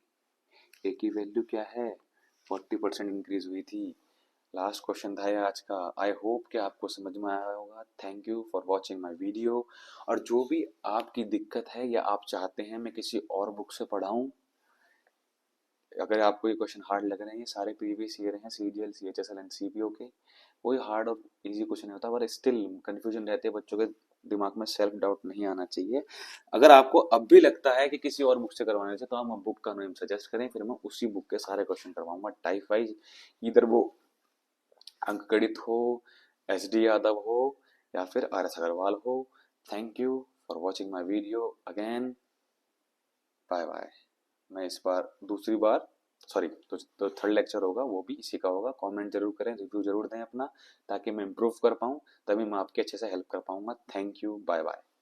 ए की वैल्यू क्या है 40% इंक्रीज हुई थी, लास्ट क्वेश्चन था ये आज का। आई होप कि आपको समझ में आया होगा। Thank you for watching my video. और जो भी आपकी दिक्कत है या आप चाहते हैं मैं किसी और बुक से पढ़ाऊँ, अगर आपको ये क्वेश्चन हार्ड लग रहे हैं, ये सारे प्रीवियस ईयर हैं CGL CHSL एंड CPO के, कोई हार्ड और इजी क्वेश्चन नहीं होता, पर स्टिल कंफ्यूजन रहते हैं बच्चों के दिमाग में, सेल्फ डाउट नहीं आना चाहिए। अगर आपको अब भी लगता है कि किसी और बुक से करवाने से, तो आप बुक का नेम सजेस्ट करें, फिर मैं उसी बुक के सारे क्वेश्चन करवाऊंगा टाइप वाइज। इधर वो अंकगणित हो, SD यादव हो, या फिर RS अग्रवाल हो। Thank you for watching my video again. Bye bye. मैं इस बार दूसरी बार सॉरी, तो थर्ड लेक्चर होगा वो भी इसी का होगा। कमेंट जरूर करें, रिव्यू जरूर दें अपना, ताकि मैं इम्प्रूव कर पाऊँ, तभी मैं आपकी अच्छे से हेल्प कर पाऊंगा। Thank you, bye bye.